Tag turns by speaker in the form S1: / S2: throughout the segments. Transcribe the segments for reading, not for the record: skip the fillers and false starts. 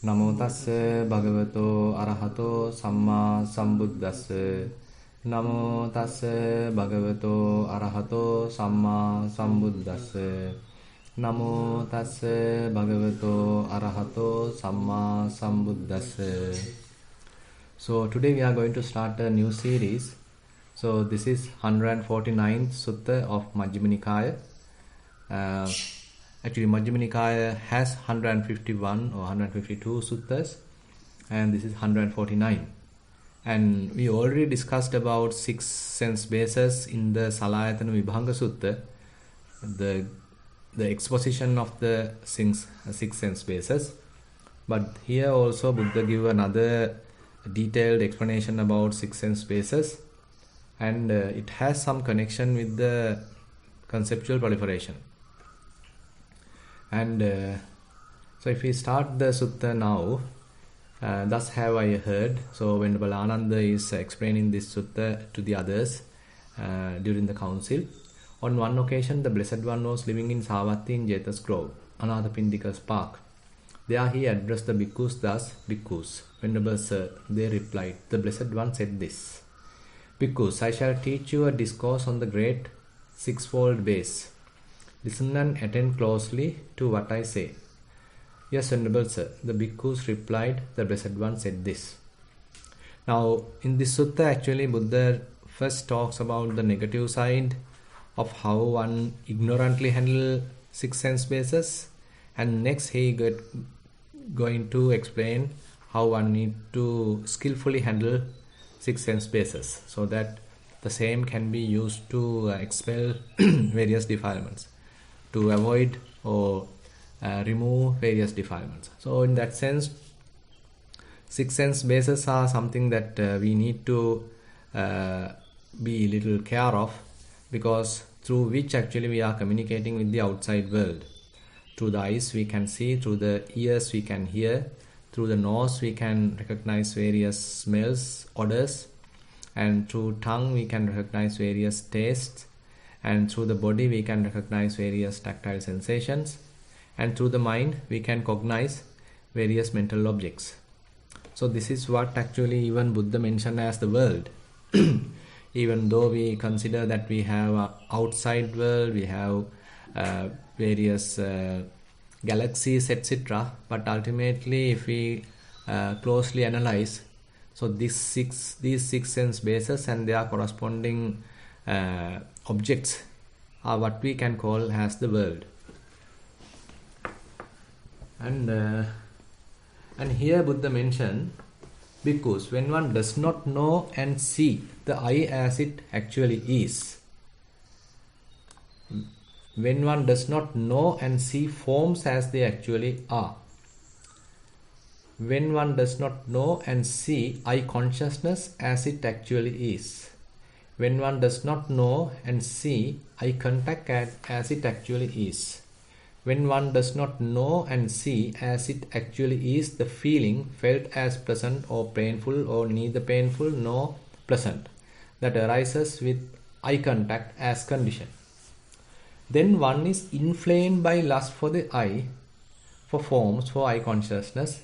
S1: Namo tassa bhagavato arahato samma sambuddhassa. Namo tassa bhagavato arahato samma sambuddhassa. Namo tassa bhagavato arahato samma sambuddhassa. So today we are going to start a new series. So this is 149th Sutta of Majjhima Nikaya. Actually, Majjhima Nikaya has 151 or 152 suttas, and this is 149. And we already discussed about 6 sense bases in the Salayatana Vibhanga Sutta, the exposition of the 6 sense bases. But here also Buddha give another detailed explanation about 6 sense bases, and it has some connection with the conceptual proliferation. And so if we start the sutta now, thus have I heard. So when Ananda is explaining this sutta to the others during the council, on one occasion the Blessed One was living in Savatthi in Jetas Grove, Anathapindika's park. There he addressed the bhikkhus thus: Bhikkhus, Venerable Sir, they replied, the Blessed One said this: Bhikkhus, I shall teach you a discourse on the great sixfold base. Listen and attend closely to what I say. Yes, Venerable Sir, the bhikkhus replied, the Blessed One said this. Now, in this sutta, actually, Buddha first talks about the negative side of how one ignorantly handle 6 sense bases, and next he going to explain how one need to skillfully handle 6 sense bases, so that the same can be used to expel various defilements, to avoid or remove various defilements. So in that sense, 6 sense bases are something that we need to be little care of, because through which actually we are communicating with the outside world. Through the eyes we can see, through the ears we can hear, through the nose we can recognize various smells, odors, and through tongue we can recognize various tastes, and through the body we can recognize various tactile sensations, and through the mind we can cognize various mental objects. So this is what actually even Buddha mentioned as the world. Even though we consider that we have an outside world, we have various galaxies, etc., but ultimately if we closely analyze, so these six sense bases and their corresponding objects are what we can call as the world. And here Buddha mentioned, bhikkhus, when one does not know and see the eye as it actually is, when one does not know and see forms as they actually are, when one does not know and see eye consciousness as it actually is, when one does not know and see eye contact as it actually is, when one does not know and see as it actually is the feeling felt as pleasant or painful, or neither painful nor pleasant, that arises with eye contact as condition, then one is inflamed by lust for the eye, for forms, for eye consciousness,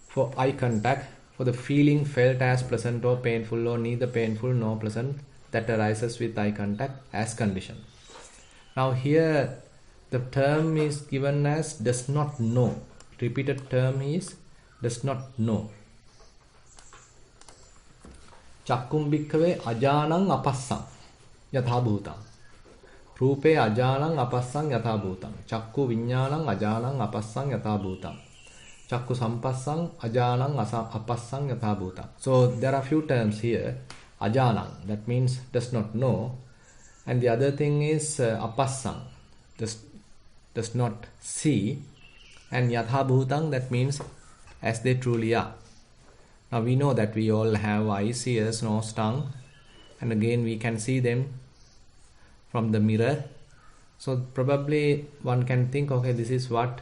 S1: for eye contact, for the feeling felt as pleasant or painful, or neither painful nor pleasant, that arises with eye contact as condition. Now here the term is given as does not know. Repeated term is does not know. Chakkum bhikkhave ajanang apassam yatha bhutam. Rupe ajanang apassam yatha bhutam. Chakku viññānaṁ ajanang apassam yatha bhutam. Chakku sampassam ajanang apassam yatha bhutam. So there are few terms here. Ajanang, that means does not know. And the other thing is apassam, does not see. And yatha bhutam, that means as they truly are. Now we know that we all have eyes, ears, nose, tongue, and again we can see them from the mirror. So probably one can think, okay, this is what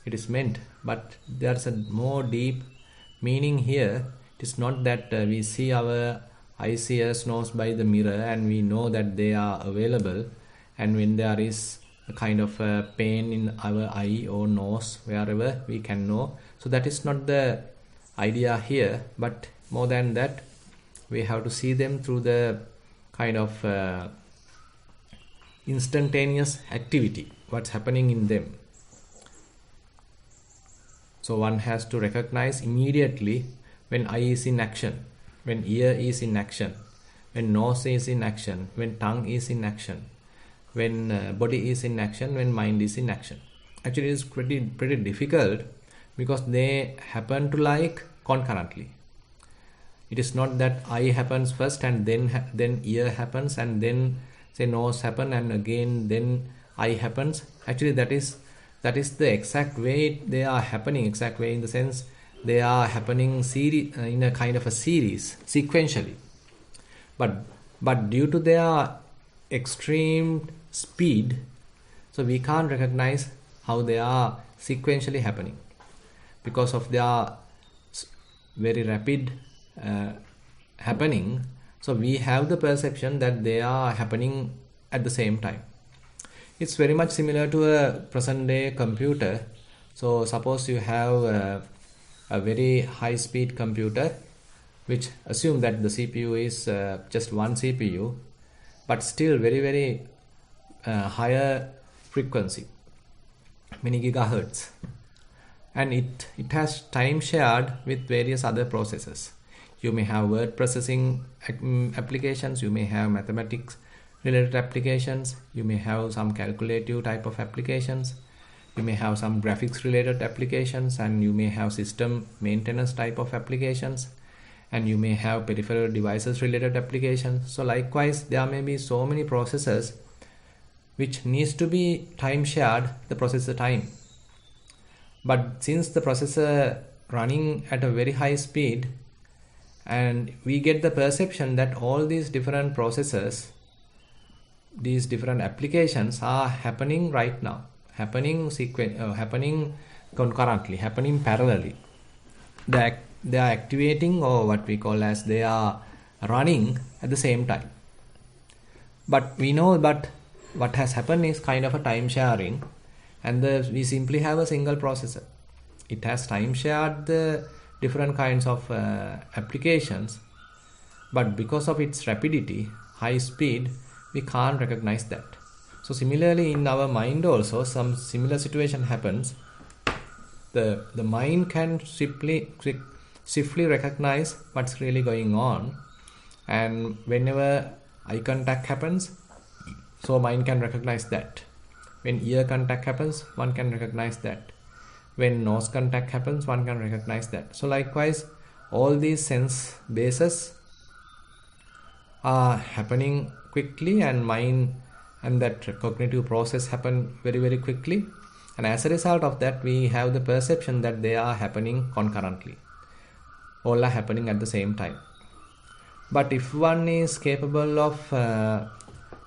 S1: it is meant, but there's a more deep meaning here. It is not that we see our eyes, ears, nose by the mirror and we know that they are available and when there is a kind of a pain in our eye or nose, wherever we can know. So that is not the idea here, but more than that, we have to see them through the kind of instantaneous activity, what's happening in them. So one has to recognize immediately when eye is in action, when ear is in action, when nose is in action, when tongue is in action, when body is in action, when mind is in action. Actually, it's pretty difficult because they happen to like concurrently. It is not that eye happens first and then ear happens and then say nose happen and again then eye happens. Actually, that is the exact way they are happening. Exact way in the sense they are happening in a kind of a series, sequentially. But due to their extreme speed, so we can't recognize how they are sequentially happening because of their very rapid happening. So we have the perception that they are happening at the same time. It's very much similar to a present day computer. So suppose you have a very high speed computer, which assume that the CPU is just one CPU, but still very higher frequency, many gigahertz, and it has time shared with various other processes. You may have word processing applications, you may have mathematics related applications, you may have some calculative type of applications, you may have some graphics related applications, and you may have system maintenance type of applications, and you may have peripheral devices related applications. So likewise, there may be so many processes which needs to be time shared, the processor time. But since the processor running at a very high speed, and we get the perception that all these different processes, these different applications are happening right now, happening concurrently, happening parallelly. They are activating, or what we call as they are running at the same time. But we know that what has happened is kind of a time sharing, and we simply have a single processor. It has time shared the different kinds of applications, but because of its rapidity, high speed, we can't recognize that. So similarly, in our mind also, some similar situation happens. The mind can swiftly recognize what's really going on, and whenever eye contact happens, so mind can recognize that. When ear contact happens, one can recognize that. When nose contact happens, one can recognize that. So likewise, all these sense bases are happening quickly, and mind and that cognitive process happen very quickly, and as a result of that, we have the perception that they are happening concurrently. All are happening at the same time. But if one is capable of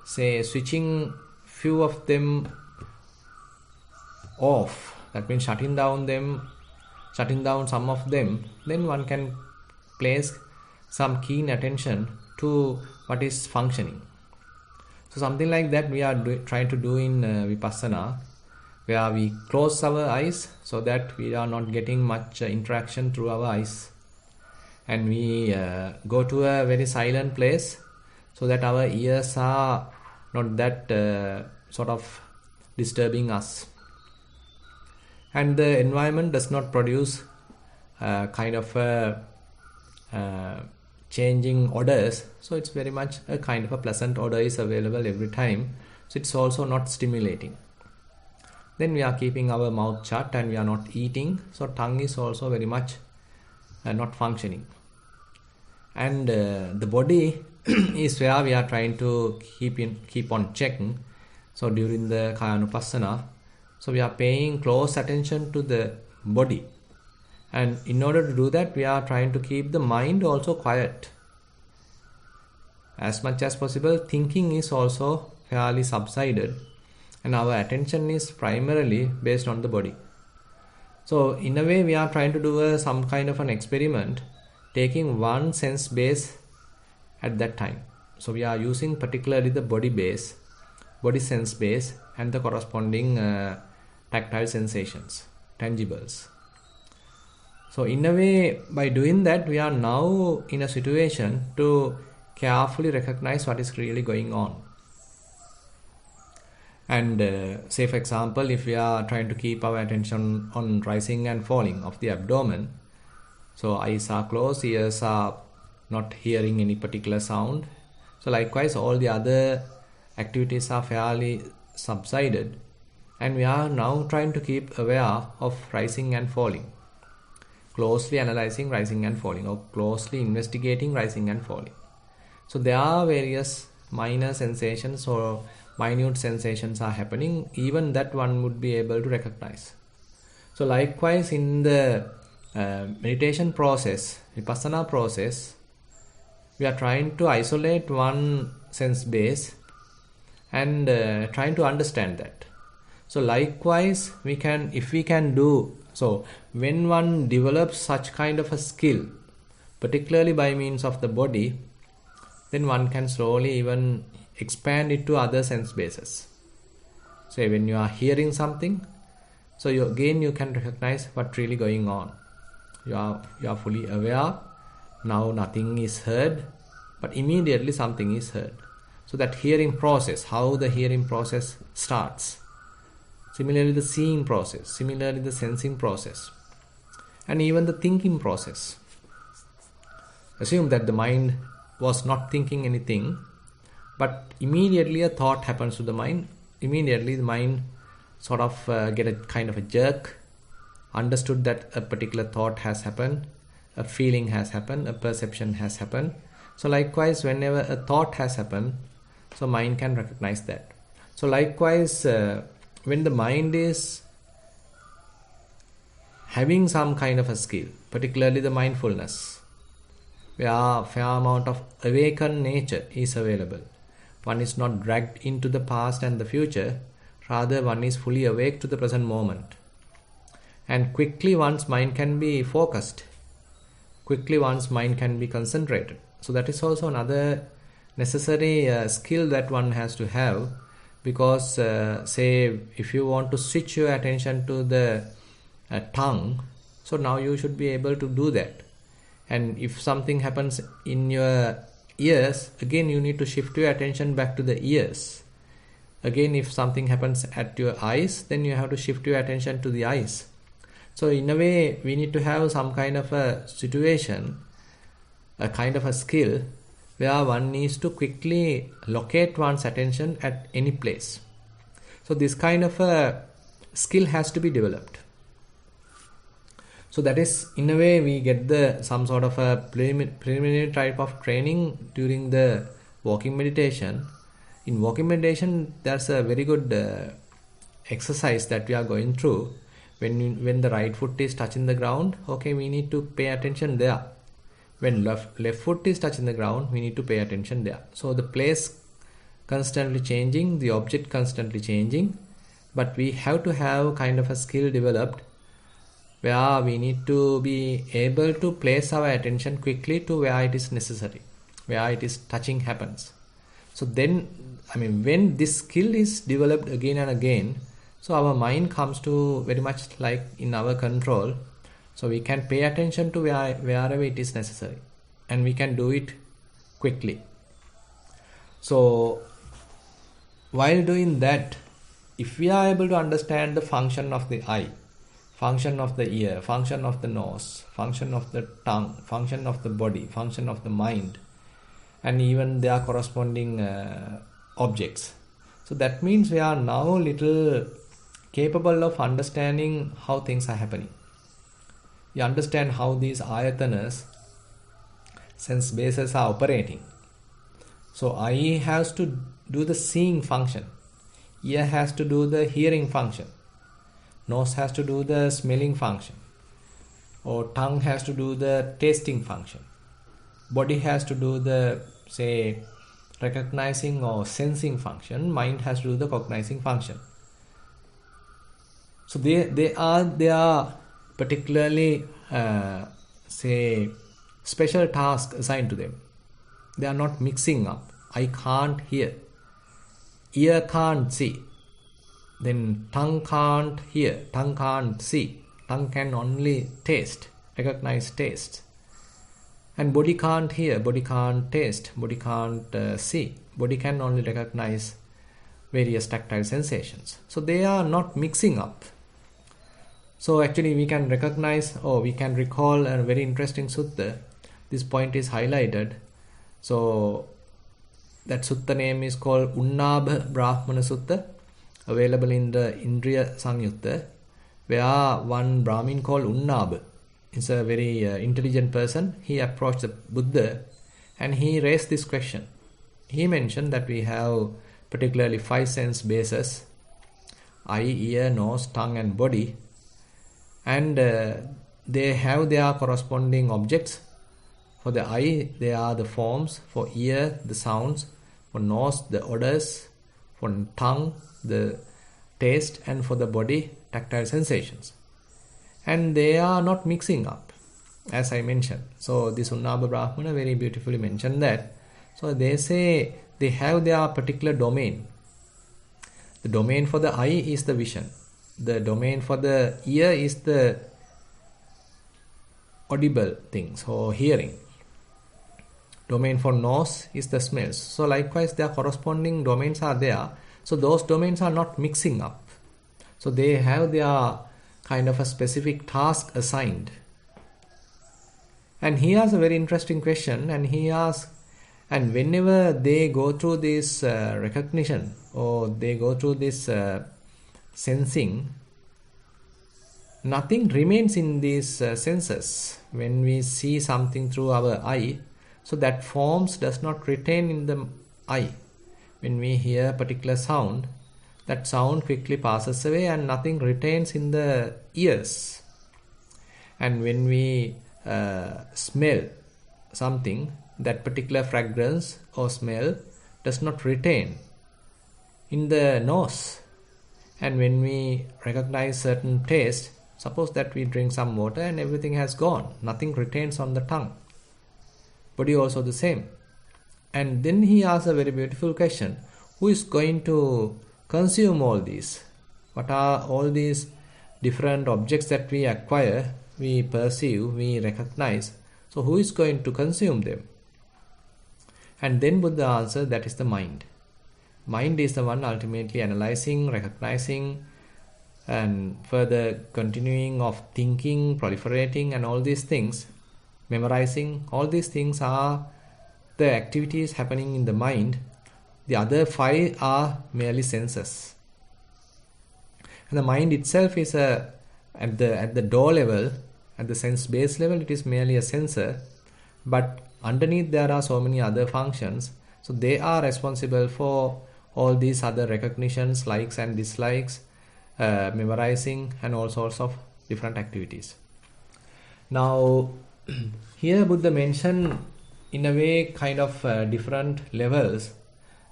S1: say switching few of them off, that means shutting down some of them, then one can place some keen attention to what is functioning. So something like that we are trying to do in Vipassana, where we close our eyes so that we are not getting much interaction through our eyes, and we go to a very silent place so that our ears are not that sort of disturbing us, and the environment does not produce kind of changing odors. So it's very much a kind of a pleasant odor is available every time, so it's also not stimulating. Then we are keeping our mouth shut and we are not eating, so tongue is also very much not functioning. And the body is where we are trying to keep on checking. So during the Kayanupassana, so we are paying close attention to the body, and in order to do that, we are trying to keep the mind also quiet. As much as possible, thinking is also fairly subsided, and our attention is primarily based on the body. So in a way, we are trying to do some kind of an experiment, taking one sense base at that time. So we are using particularly the body base body sense base and the corresponding tactile sensations, tangibles. So in a way, by doing that, we are now in a situation to carefully recognize what is really going on. And say for example, if we are trying to keep our attention on rising and falling of the abdomen, so eyes are closed, ears are not hearing any particular sound. So likewise, all the other activities are fairly subsided, and we are now trying to keep aware of rising and falling, closely analyzing rising and falling, or closely investigating rising and falling. So there are various minor sensations or minute sensations are happening, even that one would be able to recognize. So likewise, in the meditation process, vipassana process, we are trying to isolate one sense base and trying to understand that. So likewise, if we can do so, when one develops such kind of a skill, particularly by means of the body, then one can slowly even expand it to other sense bases. So when you are hearing something, so you can recognize what's really going on. You are fully aware. Now nothing is heard, but immediately something is heard. So that hearing process, how the hearing process starts. Similarly, the seeing process, similarly the sensing process, and even the thinking process. Assume that the mind was not thinking anything, but immediately a thought happens to the mind. Immediately the mind sort of get a kind of a jerk, understood that a particular thought has happened, a feeling has happened, a perception has happened. So likewise, whenever a thought has happened, so mind can recognize that. So likewise, when the mind is having some kind of a skill, particularly the mindfulness, where a fair amount of awakened nature is available, one is not dragged into the past and the future, rather one is fully awake to the present moment. And quickly one's mind can be focused, quickly one's mind can be concentrated. So that is also another necessary skill that one has to have. Because say if you want to switch your attention to the tongue, so now you should be able to do that. And if something happens in your ears, again you need to shift your attention back to the ears. Again, if something happens at your eyes, then you have to shift your attention to the eyes. So in a way, we need to have some kind of a situation, a kind of a skill, where one needs to quickly locate one's attention at any place. So this kind of a skill has to be developed. So that is, in a way, we get some sort of a preliminary type of training during the walking meditation. In walking meditation, there's a very good exercise that we are going through. When the right foot is touching the ground, okay, we need to pay attention there. When left foot is touching the ground, we need to pay attention there. So the place constantly changing, the object constantly changing, but we have to have kind of a skill developed where we need to be able to place our attention quickly to where it is necessary, where it is touching happens. So then, when this skill is developed again and again, so our mind comes to very much like in our control. So we can pay attention to wherever it is necessary, and we can do it quickly. So while doing that, if we are able to understand the function of the eye, function of the ear, function of the nose, function of the tongue, function of the body, function of the mind, and even their corresponding objects, so that means we are now little capable of understanding how things are happening. You understand how these ayatanas, sense bases, are operating. So eye has to do the seeing function, ear has to do the hearing function, nose has to do the smelling function, or tongue has to do the tasting function, body has to do the, say, recognizing or sensing function, mind has to do the cognizing function. So they are particularly say special tasks assigned to them. They are not mixing up. I can't hear. ear can't see, then tongue can't hear, tongue can't see, tongue can only taste, recognize taste. And body can't hear, body can't taste, body can't see, body can only recognize various tactile sensations. So they are not mixing up. So actually we can recognize, or we can recall a very interesting sutta. This point is highlighted. So that sutta name is called Unnabha Brahmana Sutta, available in the Indriya Samyutta, where one Brahmin called Unnabha is a very intelligent person. He approached the Buddha and he raised this question. He mentioned that we have particularly 5 sense bases: eye, ear, nose, tongue and body, and they have their corresponding objects. For the eye, they are the forms; for ear, the sounds; for nose, the odors; for tongue, the taste; and for the body, tactile sensations. And they are not mixing up, as I mentioned. So this Unnabha Brahmana very beautifully mentioned that. So they say they have their particular domain. The domain for the eye is the vision. The domain for the ear is the audible things or hearing. Domain for nose is the smells. So likewise their corresponding domains are there. So those domains are not mixing up. So they have their kind of a specific task assigned. And he asks a very interesting question, and he asks, and whenever they go through this recognition, or they go through this sensing, nothing remains in these senses. When we see something through our eye, so that forms does not retain in the eye. When we hear a particular sound, that sound quickly passes away and nothing retains in the ears. And when we smell something, that particular fragrance or smell does not retain in the nose. And when we recognize certain taste, suppose that we drink some water and everything has gone, nothing retains on the tongue. Body also the same. And then he asks a very beautiful question: who is going to consume all these? What are all these different objects that we acquire, we perceive, we recognize? So who is going to consume them? And then Buddha answers, that is the mind. Mind is the one ultimately analyzing, recognizing, and further continuing of thinking, proliferating, and all these things, memorizing. All these things are the activities happening in the mind. The other 5 are merely senses. And the mind itself is at the door level, at the sense base level, it is merely a sensor. But underneath there are so many other functions. So they are responsible for all these other recognitions, likes and dislikes, memorizing, and all sorts of different activities. Now, here Buddha mentioned in a way kind of different levels.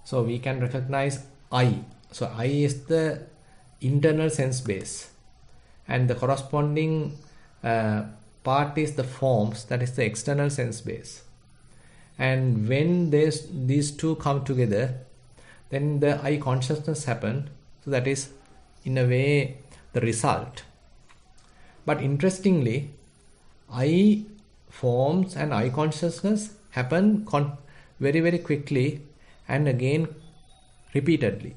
S1: So we can recognize eye. So eye is the internal sense base, and the corresponding part is the forms, that is the external sense base. And when these two come together, then the eye consciousness happen. So that is in a way the result. But interestingly, eye forms and eye consciousness happen very, very quickly and again repeatedly.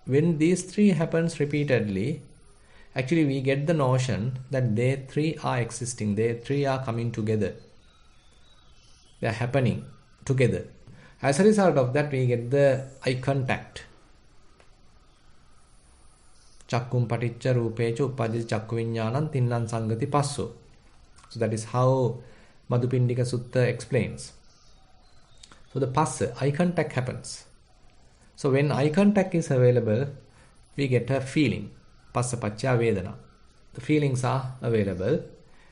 S1: When these 3 happens repeatedly, actually we get the notion that they 3 are existing, they 3 are coming together, they are happening together. As a result of that, we get the eye contact. Chakkum paticca rupecha uppajjati chakku viññānam tinnan sangati passo. So that is how Madhupindika Sutta explains. So the passa, eye contact happens. So when eye contact is available, we get a feeling. Passa pacca vedana. The feelings are available,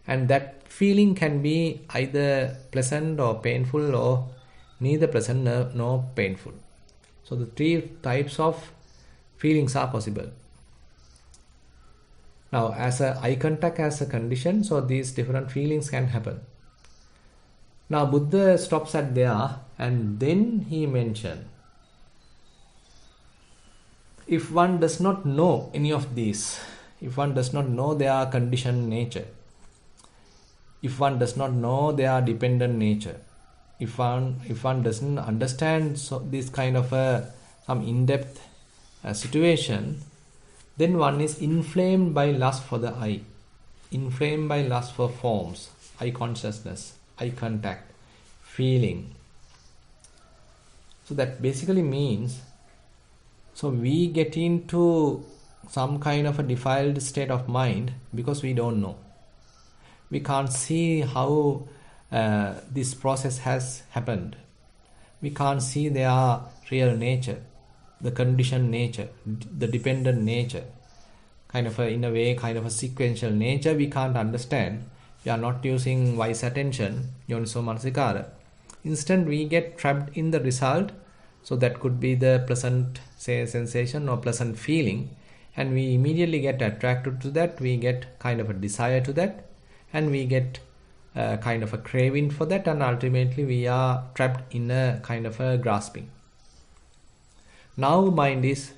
S1: and that feeling can be either pleasant or painful, or neither pleasant nor painful. So the 3 types of feelings are possible. Now, as a eye contact as a condition, so these different feelings can happen. Now Buddha stops at there, and then he mentioned if one does not know any of these, if one does not know their conditioned nature, if one does not know their dependent nature, if one doesn't understand this kind of some in-depth situation, then one is inflamed by lust for the eye, inflamed by lust for forms, eye consciousness, eye contact, feeling. So that basically means, so we get into some kind of a defiled state of mind because we don't know. We can't see how this process has happened. We can't see their real nature, the conditioned nature, the dependent nature, kind of in a way, kind of a sequential nature we can't understand. We are not using wise attention, yoniso manasikara. Instead, we get trapped in the result. So that could be the pleasant, say, sensation or pleasant feeling, and we immediately get attracted to that. We get kind of a desire to that, and we get kind of a craving for that, and ultimately we are trapped in a kind of a grasping. Now mind is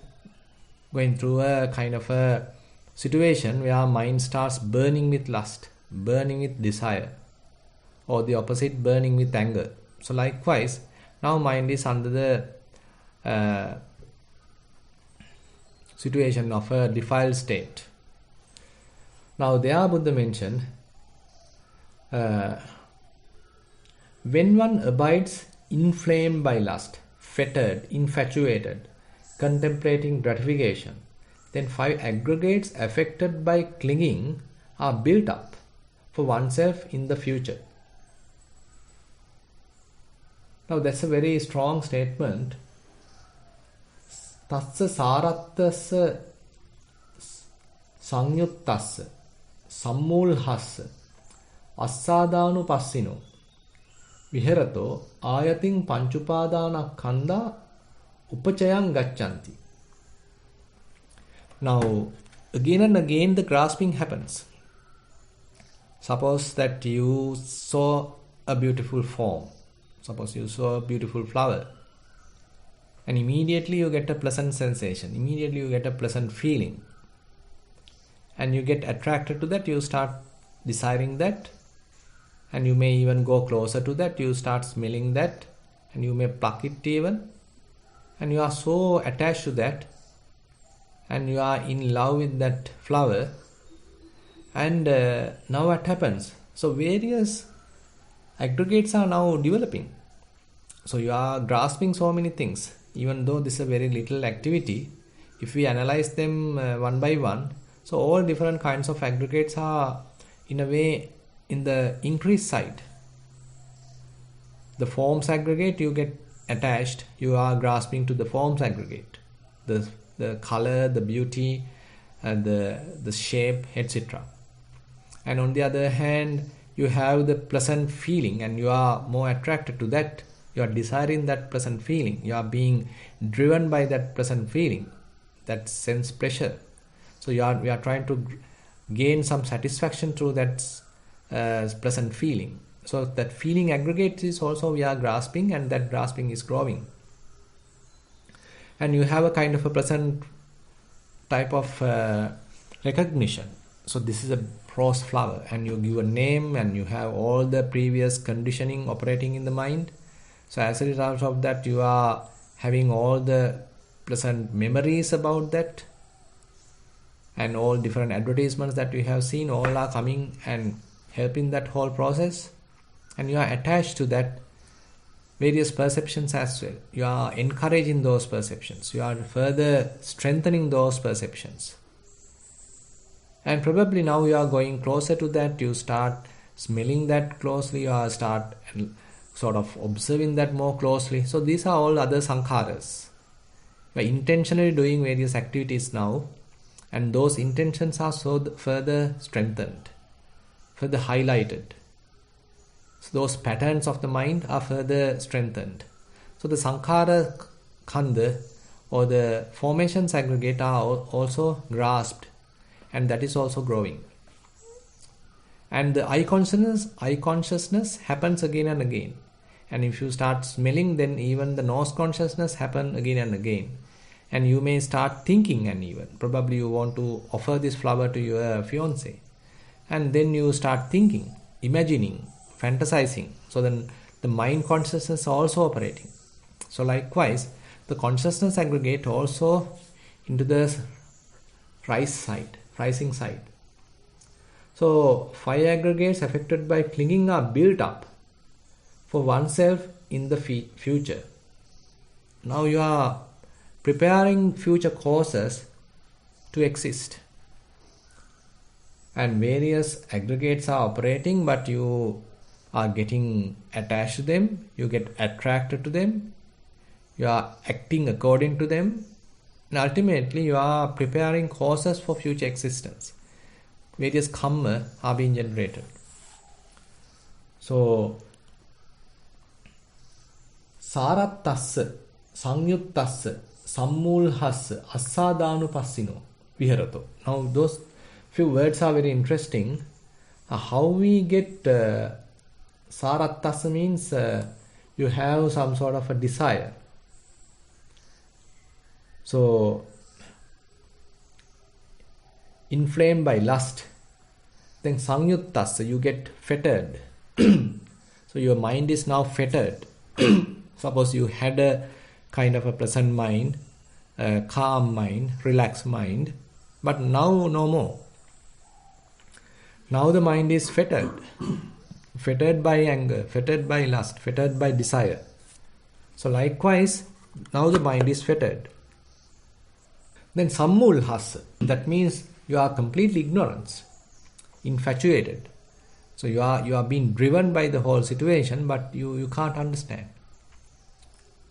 S1: going through a kind of a situation where mind starts burning with lust, burning with desire, or the opposite, burning with anger. So likewise, now mind is under the situation of a defiled state. Now there Buddha mentioned, when one abides inflamed by lust, fettered, infatuated, contemplating gratification, then 5 aggregates affected by clinging are built up for oneself in the future. Now that's a very strong statement. Tassa sarattassa sanyuttassa sammulhassa assādānu passino viharato ayatin panchupadāna kanda upachayang gacchanti. Now again and again the grasping happens. Suppose that you saw a beautiful form. Suppose you saw a beautiful flower, and immediately you get a pleasant sensation, immediately you get a pleasant feeling, and you get attracted to that, you start desiring that, and you may even go closer to that, you start smelling that, and you may pluck it even, and you are so attached to that, and you are in love with that flower, and now what happens? So various aggregates are now developing. So you are grasping so many things, even though this is a very little activity. If we analyze them one by one, so all different kinds of aggregates are in a way in the increased side. The forms aggregate, you get attached, you are grasping to the forms aggregate, the color, the beauty, the shape, etc. And on the other hand, you have the pleasant feeling and you are more attracted to that. You are desiring that pleasant feeling. You are being driven by that pleasant feeling, that sense pleasure. So we are trying to gain some satisfaction through that pleasant feeling. So that feeling aggregate is also we are grasping, and that grasping is growing. And you have a kind of a pleasant type of recognition. So this is a rose flower, and you give a name, and you have all the previous conditioning operating in the mind. So as a result of that, you are having all the pleasant memories about that, and all different advertisements that you have seen, all are coming and helping that whole process, and you are attached to that various perceptions as well. You are encouraging those perceptions. You are further strengthening those perceptions. And probably now you are going closer to that, you start smelling that closely, you start sort of observing that more closely. So these are all other sankharas. You are intentionally doing various activities now, and those intentions are so further strengthened, further highlighted. So those patterns of the mind are further strengthened. So the sankhara khanda, or the formations aggregate, are also grasped, and that is also growing. And the eye consciousness happens again and again. And if you start smelling, then even the nose consciousness happen again and again. And you may start thinking, and even probably you want to offer this flower to your fiance. And then you start thinking, imagining, fantasizing. So then the mind consciousness is also operating. So likewise, the consciousness aggregate also into the rising side. So 5 aggregates affected by clinging are built up for oneself in the future. Now you are preparing future causes to exist. And various aggregates are operating, but you are getting attached to them, you get attracted to them, you are acting according to them, and ultimately you are preparing causes for future existence. Various karma are being generated. So, saratassa, sangyuttassa, sammulhassa, assadhanupassino, viharato. Now those few words are very interesting. How we get sarattassa means you have some sort of a desire. So, inflamed by lust. Then sangyuttassa, you get fettered. So your mind is now fettered. Suppose you had a kind of a pleasant mind, a calm mind, relaxed mind, but now no more. Now the mind is fettered. Fettered by anger, fettered by lust, fettered by desire. So likewise, now the mind is fettered. Then sammulhassa, that means you are completely ignorant, infatuated. So you are being driven by the whole situation, but you can't understand.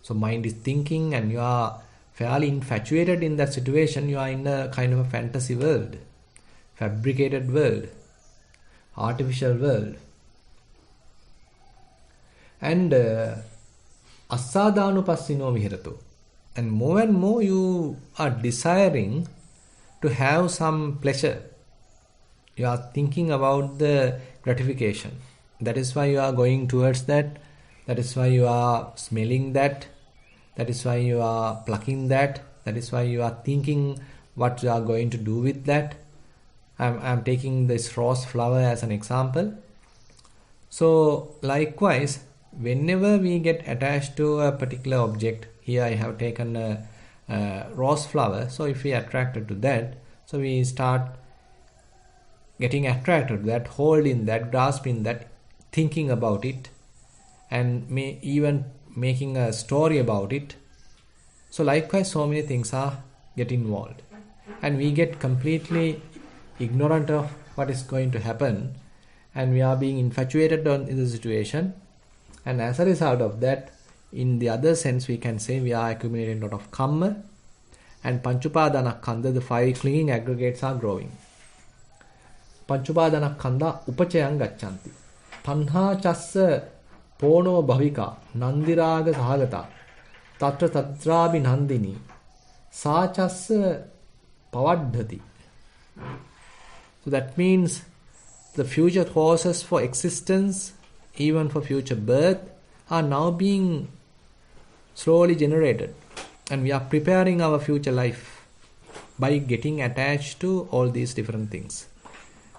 S1: So mind is thinking and you are fairly infatuated in that situation. You are in a kind of a fantasy world, fabricated world, artificial world. And assadhanupassino viharato. And more you are desiring to have some pleasure. You are thinking about the gratification. That is why you are going towards that. That is why you are smelling that. That is why you are plucking that. That is why you are thinking what you are going to do with that. I am taking this rose flower as an example. So likewise, whenever we get attached to a particular object, here I have taken a rose flower. So if we are attracted to that, so we start getting attracted to that, holding that, grasping that, thinking about it, and even making a story about it. So likewise, so many things are get involved, and we get completely ignorant of what is going to happen, and we are being infatuated in the situation. And as a result of that, in the other sense, we can say we are accumulating a lot of karma, and panchupadanakkhandha, the 5 clinging aggregates are growing. Panchupadanakkhandha upachayam gacchanti. Tanha chassa pono bhavika nandiraga sahagata tatra tadrabhi nandini sa chassa pavaddhati. So that means the future causes for existence, even for future birth, are now being slowly generated, and we are preparing our future life by getting attached to all these different things,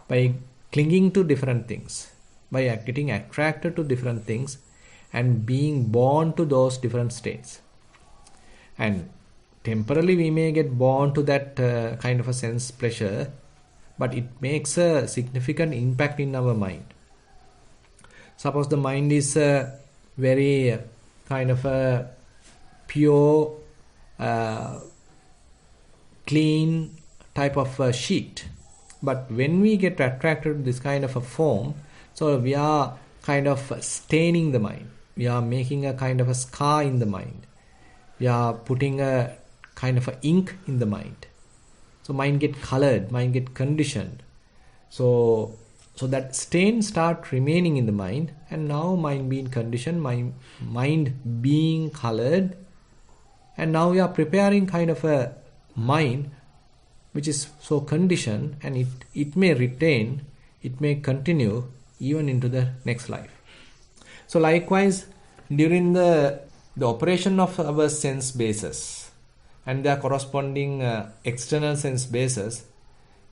S1: by clinging to different things, by getting attracted to different things, and being born to those different states. And temporarily we may get born to that kind of a sense pleasure, but it makes a significant impact in our mind. Suppose the mind is very kind of a pure, clean type of sheet. But when we get attracted to this kind of a form, so we are kind of staining the mind. We are making a kind of a scar in the mind. We are putting a kind of a ink in the mind. So mind get colored, mind get conditioned. So that stain start remaining in the mind, and now mind being conditioned, mind being colored, and now we are preparing kind of a mind which is so conditioned, and it may retain, it may continue even into the next life. So likewise, during the operation of our sense bases, and their corresponding external sense bases,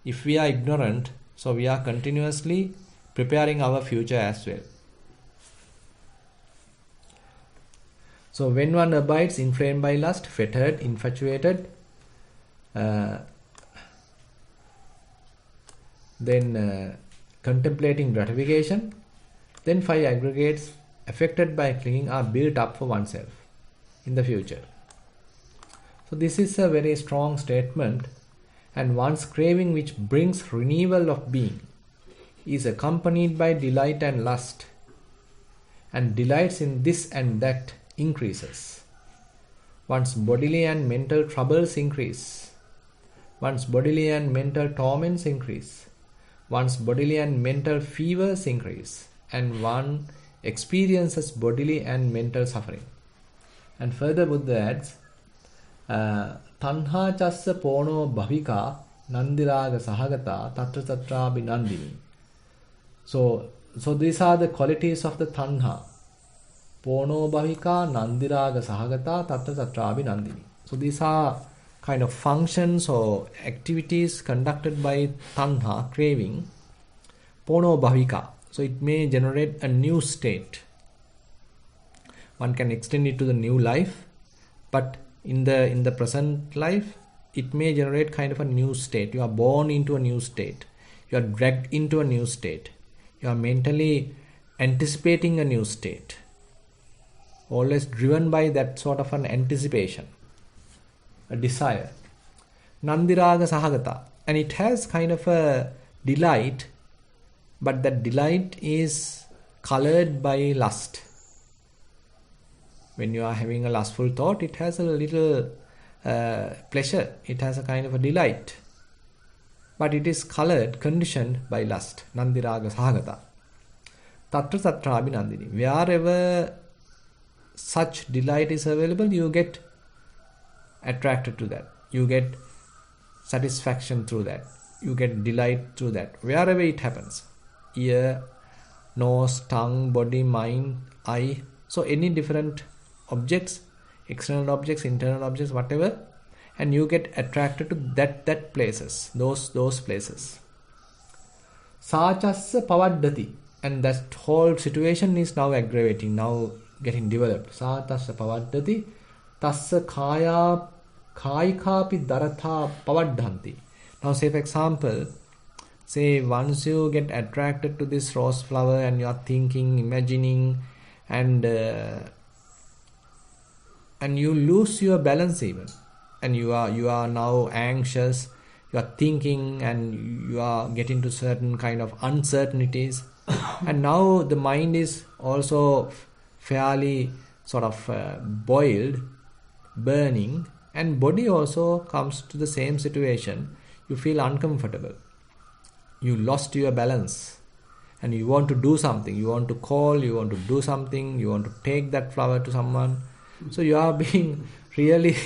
S1: if we are ignorant, so we are continuously preparing our future as well. So when one abides inflamed by lust, fettered, infatuated, then contemplating gratification, then 5 aggregates affected by clinging are built up for oneself in the future. So this is a very strong statement, and one's craving, which brings renewal of being, is accompanied by delight and lust, and delights in this and that increases. One's bodily and mental troubles increase. One's bodily and mental torments increase. One's bodily and mental fevers increase, and one experiences bodily and mental suffering. And further Buddha adds, tanha chassa pono bhavika nandiraga sahagata tatra tatra binandini. So these are the qualities of the tanha. Pono bhavika nandiraga sahagata tatra tatra binandini. So these are kind of functions or activities conducted by tanha, craving. Pono bhavika. So it may generate a new state. One can extend it to the new life, but in the present life, it may generate kind of a new state. You are born into a new state. You are dragged into a new state. You are mentally anticipating a new state. Always driven by that sort of an anticipation, a desire. Nandiraga sahagata. And it has kind of a delight, but that delight is colored by lust. When you are having a lustful thought, it has a little pleasure. It has a kind of a delight. But it is colored, conditioned by lust. Nandiraga sahagata. Tatra tatra abhinandini. Wherever such delight is available, you get attracted to that. You get satisfaction through that. You get delight through that. Wherever it happens. Ear, nose, tongue, body, mind, eye. So any different objects, external objects, internal objects, whatever, and you get attracted to that places, those places. Sachassa pavaddati. And that whole situation is now aggravating, now getting developed. Satassa pavaddati. Tassa kayikapi daratha pavaddhanti. Now say for example, say once you get attracted to this rose flower and you are thinking, imagining, and you lose your balance even, and you are now anxious, you are thinking, and you are getting to certain kind of uncertainties, and now the mind is also fairly sort of boiled, burning, and body also comes to the same situation. You feel uncomfortable. You lost your balance, and you want to do something. You want to call, you want to do something, you want to take that flower to someone. So you are being really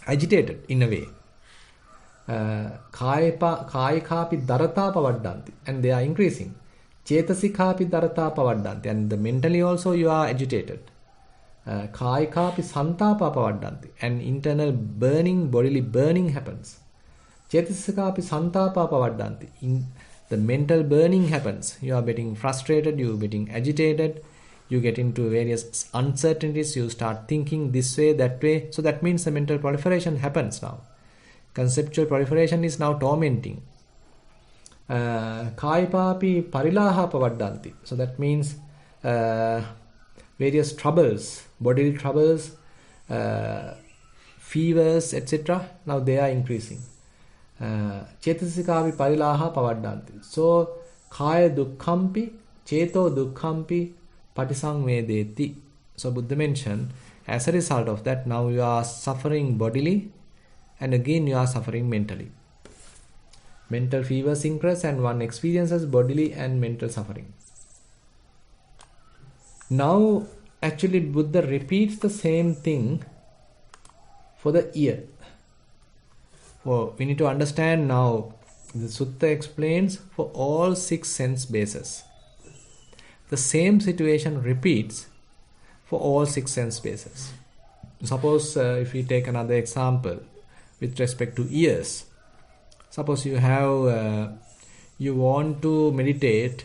S1: agitated in a way. Kayikapi darata pavaddanti, and they are increasing. Chetasikapi darata pavaddanti, and mentally also you are agitated. Kayikapi santapa pavaddanti, and internal burning, bodily burning happens. Chetasikapi santapa pavaddanti, the mental burning happens. You are getting frustrated, you are getting agitated, you get into various uncertainties, you start thinking this way, that way. So that means the mental proliferation happens now. Conceptual proliferation is now tormenting. Kaipapi parilaha pavaddanti. So that means various troubles, bodily troubles, fevers, etc. Now they are increasing. Chetasikapi parilaha pavaddanti. So kaya dukkhampi, cheto dukkhampi patisangvedeti. So Buddha mentioned, as a result of that, now you are suffering bodily, and again you are suffering mentally. Mental fevers increase, and one experiences bodily and mental suffering. Now actually Buddha repeats the same thing for the ear. We need to understand now, the Sutta explains for all 6 sense bases. The same situation repeats for all 6 sense bases. Suppose if we take another example with respect to ears. Suppose you have you want to meditate,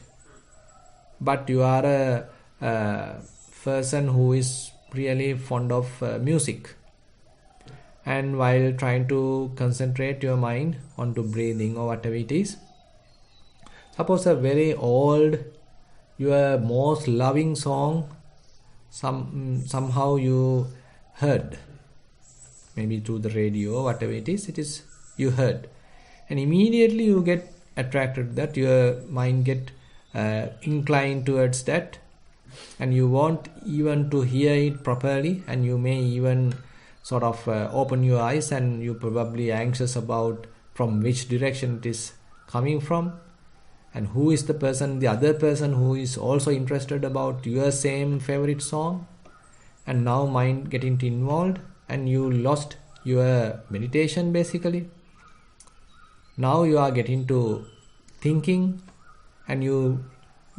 S1: but you are a person who is really fond of music, and while trying to concentrate your mind onto breathing or whatever it is, suppose a very old, your most loving song somehow you heard, maybe through the radio or whatever it is you heard, and immediately you get attracted to that, your mind get inclined towards that, and you want even to hear it properly, and you may even sort of open your eyes, and you probably anxious about from which direction it is coming from, and who is the other person who is also interested about your same favorite song, and now mind getting involved, and you lost your meditation basically. Now you are getting to thinking, and you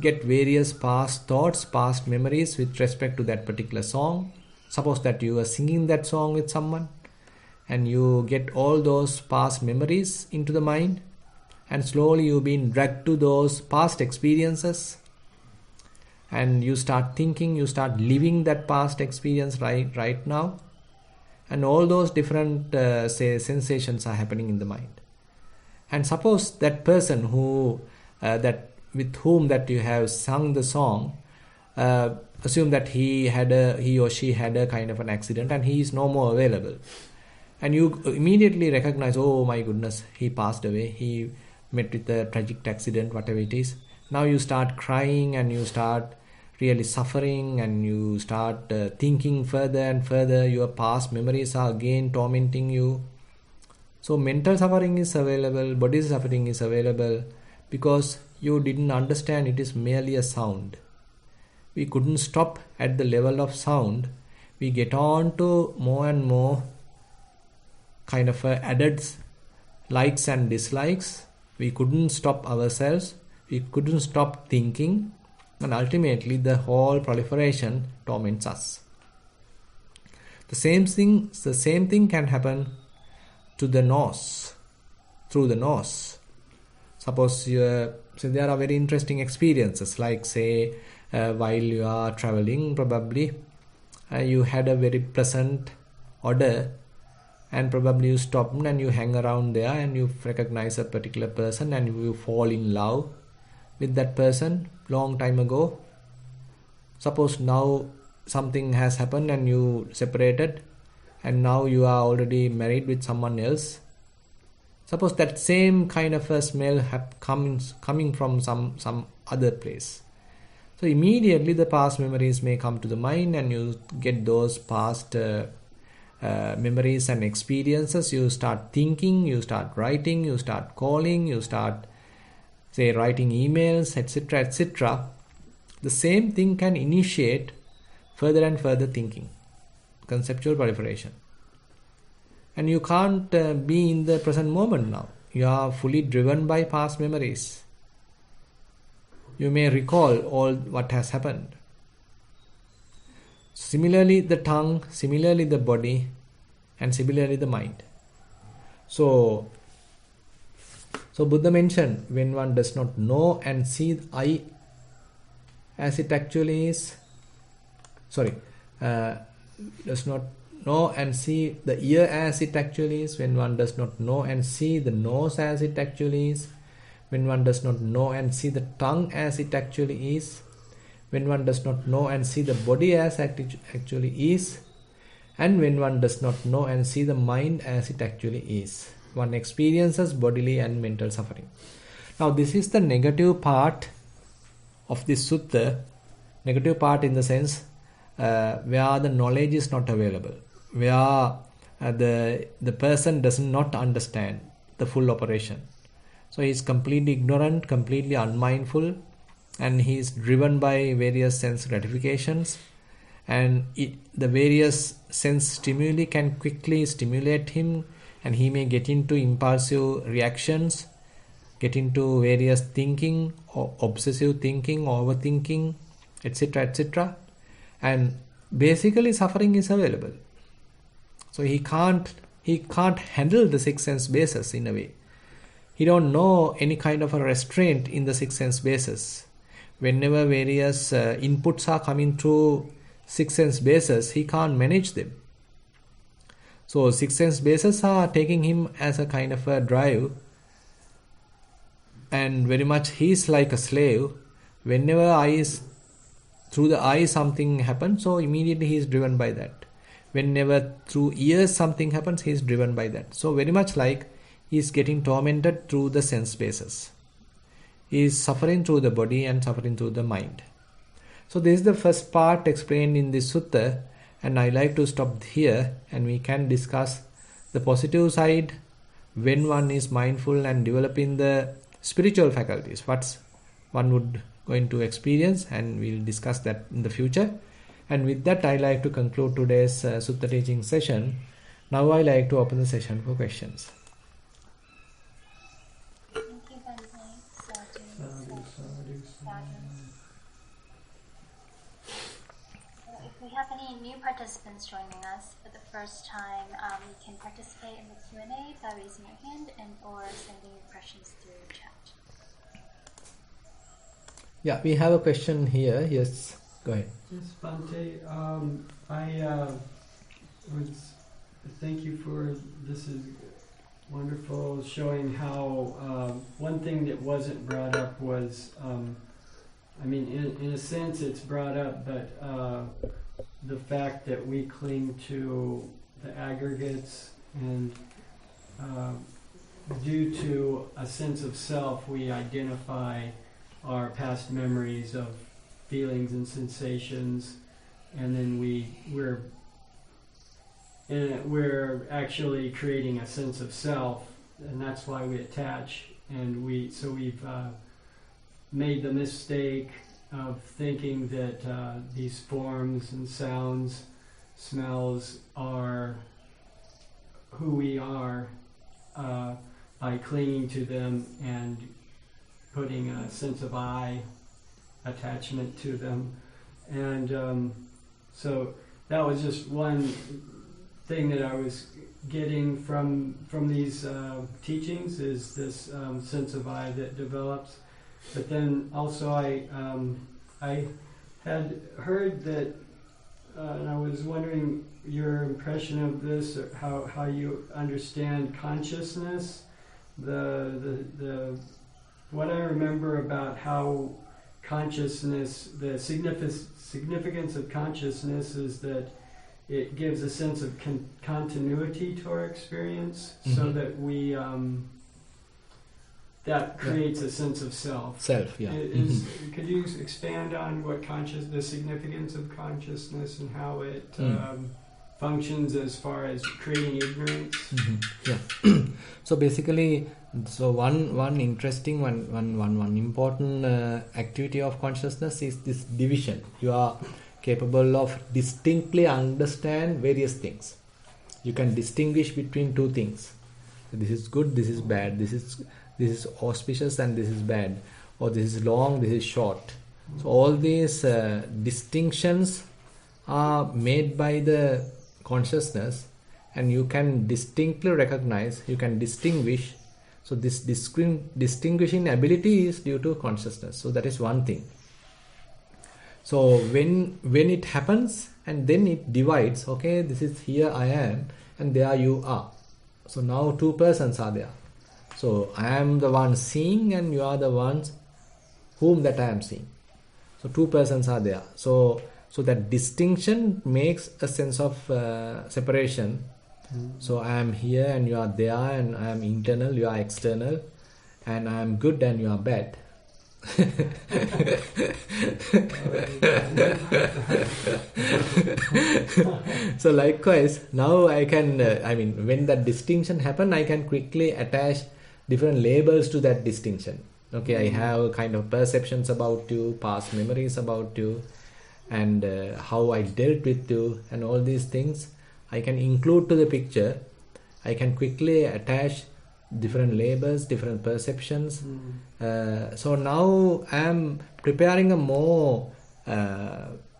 S1: get various past thoughts, past memories with respect to that particular song. Suppose that you are singing that song with someone, and you get all those past memories into the mind, and slowly you've been dragged to those past experiences, and you start thinking, you start living that past experience right now, and all those different sensations are happening in the mind. And suppose that person who with whom that you have sung the song, assume that he or she had a kind of an accident, and he is no more available, and you immediately recognize, oh my goodness, he passed away, he met with a tragic accident, whatever it is. Now you start crying, and you start really suffering, and you start thinking further and further. Your past memories are again tormenting you. So mental suffering is available, body suffering is available, because you didn't understand it is merely a sound. We couldn't stop at the level of sound. We get on to more and more kind of added likes and dislikes. We couldn't stop ourselves. We couldn't stop thinking. And ultimately the whole proliferation torments us. The same thing can happen to the nose, through the nose. Suppose so there are very interesting experiences, like say while you are traveling, probably you had a very pleasant odor, and probably you stop and you hang around there, and you recognize a particular person, and you fall in love with that person long time ago. Suppose now something has happened and you separated, and now you are already married with someone else. Suppose that same kind of a smell coming from some other place. So immediately the past memories may come to the mind, and you get those past memories and experiences. You start thinking, you start writing, you start calling, you start writing emails, etc., etc. The same thing can initiate further and further thinking, conceptual proliferation. And you can't be in the present moment now. You are fully driven by past memories. You may recall all what has happened. Similarly the tongue, similarly the body, and similarly the mind. So Buddha mentioned, when one does not know and see the eye as it actually is, does not know and see the ear as it actually is, when one does not know and see the nose as it actually is, when one does not know and see the tongue as it actually is, when one does not know and see the body as it actually is, and when one does not know and see the mind as it actually is, one experiences bodily and mental suffering. Now this is the negative part of this sutta. Negative part in the sense where the knowledge is not available, where the person does not understand the full operation. So he is completely ignorant, completely unmindful, and he is driven by various sense gratifications, and the various sense stimuli can quickly stimulate him, and he may get into impulsive reactions, get into various thinking, or obsessive thinking, overthinking, etc., etc. And basically suffering is available. So he can't handle the six sense bases in a way. He don't know any kind of a restraint in the six sense bases. Whenever various inputs are coming through six sense bases, he can't manage them. So six sense bases are taking him as a kind of a drive, and very much he's like a slave. Whenever through the eye something happens, so immediately he is driven by that. Whenever through ears something happens, he is driven by that. So very much like he is getting tormented through the sense bases. He is suffering through the body and suffering through the mind. So this is the first part explained in this sutta, and I like to stop here, and we can discuss the positive side when one is mindful and developing the spiritual faculties. What's one would going to experience, and we'll discuss that in the future. And with that, I like to conclude today's sutta teaching session. Now I like to open the session for questions.
S2: Thank you, Vanaya. If we have any new participants joining us for the first time, you can participate in the Q&A by raising your hand and or sending your questions through chat.
S1: Yeah, we have a question here. Yes, go ahead.
S3: Yes, Bhante. Thank you for this is wonderful, showing how one thing that wasn't brought up was, in a sense it's brought up, but the fact that we cling to the aggregates, and due to a sense of self, we identify our past memories of feelings and sensations, and then we're actually creating a sense of self, and that's why we attach, and we've made the mistake of thinking that these forms and sounds, smells are who we are by clinging to them and putting a sense of I attachment to them. And so that was just one thing that I was getting from these teachings, is this sense of I that develops. But then also I had heard that, and I was wondering your impression of this, or how you understand consciousness. What I remember about how consciousness, the significance of consciousness is that it gives a sense of continuity to our experience, so that we that creates a sense of self.
S1: Self, yeah.
S3: Could you expand on what the significance of consciousness and how it functions as far as creating ignorance?
S1: Yeah. So basically, one interesting, one important activity of consciousness is this division. You are capable of distinctly understand various things. You can distinguish between two things. This is good, this is bad, this is auspicious and this is bad, or this is long, this is short. So all these distinctions are made by the consciousness, and you can distinctly recognize, you can distinguish. So this distinguishing ability is due to consciousness. So that is one thing. So when it happens and then it divides, okay, this is here I am and there you are. So now two persons are there. So I am the one seeing and you are the ones whom that I am seeing. So two persons are there. So that distinction makes a sense of separation. So I am here and you are there, and I am internal, you are external, and I am good and you are bad. So likewise, now I can, when that distinction happens, I can quickly attach different labels to that distinction. Okay, I have kind of perceptions about you, past memories about you, and how I dealt with you, and all these things I can include to the picture. I can quickly attach different labels, different perceptions. So now I am preparing a more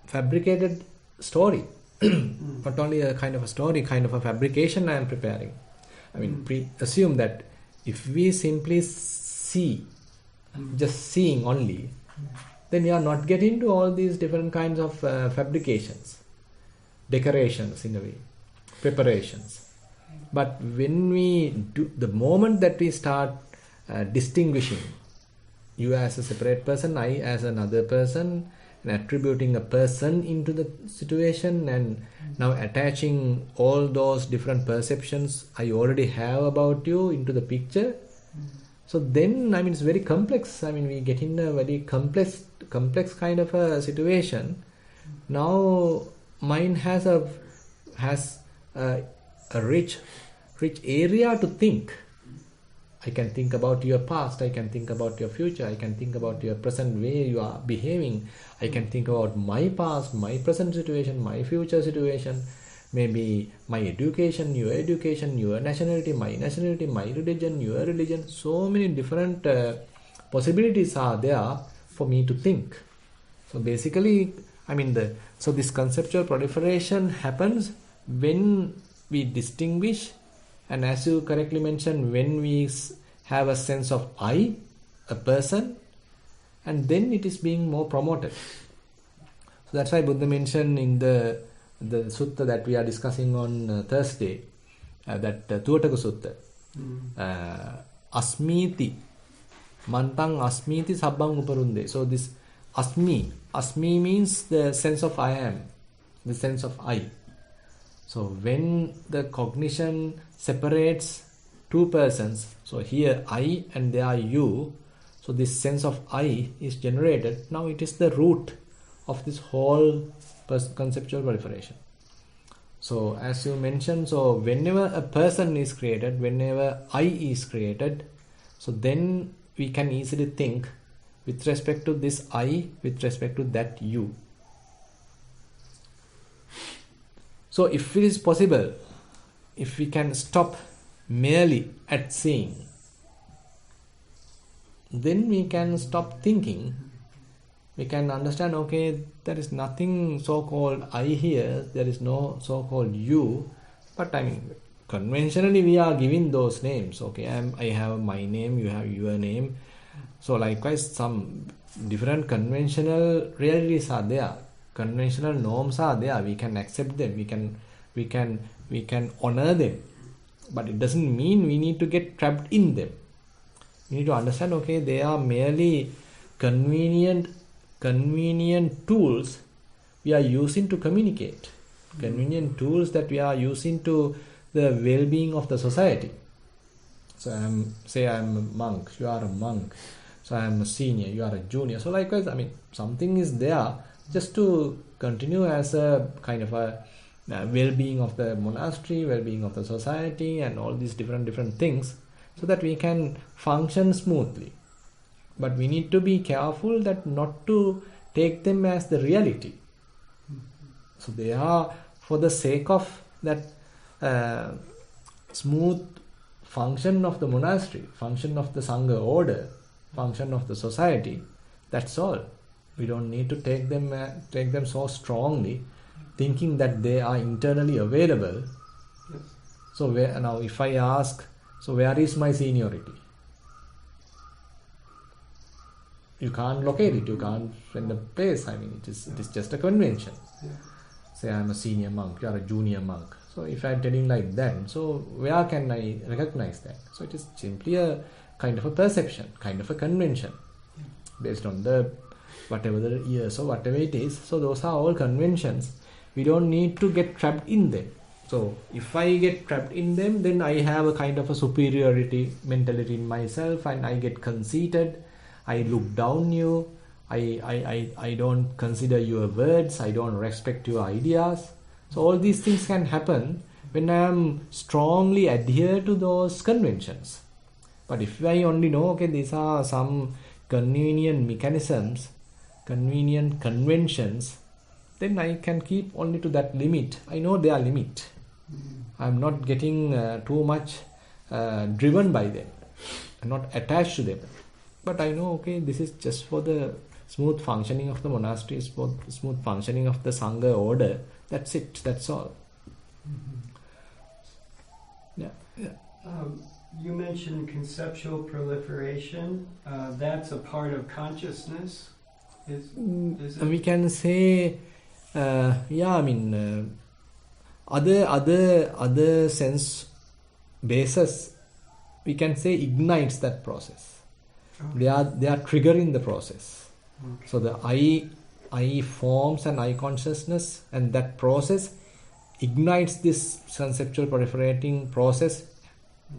S1: fabricated story. Not only a kind of a story, kind of a fabrication I am preparing. I mean, assume that if we simply see, just seeing only, then you are not getting to all these different kinds of fabrications, decorations in a way, preparations. But when we do, the moment that we start distinguishing you as a separate person, I as another person, and attributing a person into the situation, and now attaching all those different perceptions I already have about you into the picture. So then, I mean, it's very complex. I mean, we get in a very complex kind of a situation. Now, mind has a rich area to think. I can think about your past, I can think about your future, I can think about your present way you are behaving, I can think about my past, my present situation, my future situation, maybe my education, your nationality, my religion, your religion. So many different possibilities are there for me to think. So basically, I mean, so this conceptual proliferation happens when we distinguish. And as you correctly mentioned, when we have a sense of I, a person, and then it is being more promoted. So that's why Buddha mentioned in the sutta that we are discussing on Thursday, that Tuataka Sutta, Asmiti, Mantang Asmiti Sabbang Uparunde. So this Asmi means the sense of I am, the sense of I. So when the cognition separates two persons, so here I and there you, so this sense of I is generated. Now it is the root of this whole conceptual proliferation. So as you mentioned, so whenever a person is created, whenever I is created, so then we can easily think with respect to this I, with respect to that you. So if it is possible, if we can stop merely at seeing, then we can stop thinking. We can understand, okay, there is nothing so-called I here, there is no so-called you. But I mean, conventionally we are giving those names. Okay, I have my name, you have your name. So likewise, some different conventional realities are there. Conventional norms are there. We can accept them. We can honor them. But it doesn't mean we need to get trapped in them. We need to understand, okay, they are merely convenient tools we are using to communicate. Convenient tools that we are using to the well-being of the society. So I'm a monk, you are a monk. So I am a senior, you are a junior. So likewise, I mean, something is there just to continue as a kind of a well-being of the monastery, well-being of the society, and all these different things, so that we can function smoothly. But we need to be careful that not to take them as the reality. So they are for the sake of that smooth function of the monastery, function of the Sangha order, function of the society. That's all. We don't need to take them so strongly, thinking that they are internally available. Yes. So now if I ask, so where is my seniority? You can't locate it, you can't find a place. I mean, it is just a convention. Yeah. Say I'm a senior monk, you are a junior monk. So if I'm telling like that, so where can I recognize that? So it is simply a kind of a perception, kind of a convention, based on the whatever the years or whatever it is. So those are all conventions. We don't need to get trapped in them. So if I get trapped in them, then I have a kind of a superiority mentality in myself, and I get conceited. I look down you. I don't consider your words. I don't respect your ideas. So all these things can happen when I am strongly adhere to those conventions. But if I only know, okay, these are some convenient mechanisms, convenient conventions, then I can keep only to that limit. I know their limit. I'm not getting too much driven by them. I'm not attached to them. But I know, okay, this is just for the smooth functioning of the monasteries, for the smooth functioning of the Sangha order. That's it. That's all. Yeah.
S3: You mentioned conceptual proliferation. That's a part of consciousness. Is it?
S1: We can say, other sense bases, we can say, ignites that process.
S3: Okay.
S1: They are triggering the process.
S3: Okay.
S1: So the I forms and I consciousness, and that process ignites this conceptual proliferating process.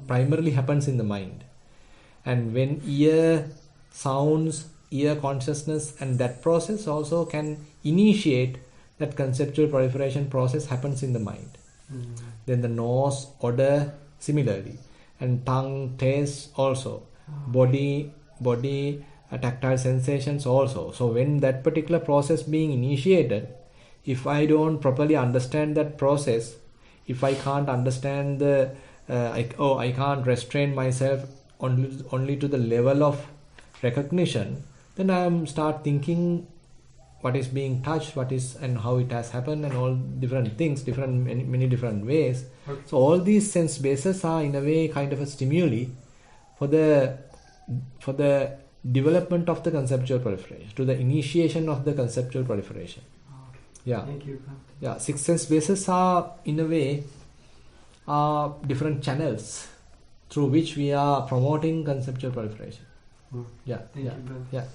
S1: Primarily happens in the mind, and when ear sounds, ear consciousness, and that process also can initiate that conceptual proliferation process happens in the mind. Then the nose, odor, similarly, and tongue, taste also, body, tactile sensations also. So when that particular process being initiated, if I don't properly understand that process, if I can't understand the I can't restrain myself only to the level of recognition, then I start thinking what is being touched, what is and how it has happened, and all different things, many different ways.
S3: Okay.
S1: So all these sense bases are in a way kind of a stimuli for the development of the conceptual proliferation, to the initiation of the conceptual proliferation.
S3: Okay.
S1: Yeah.
S3: Thank you.
S1: Yeah. 6 sense bases are in a way are different channels through which we are promoting conceptual proliferation. Yeah.
S3: Thank you, brother.
S1: Yeah.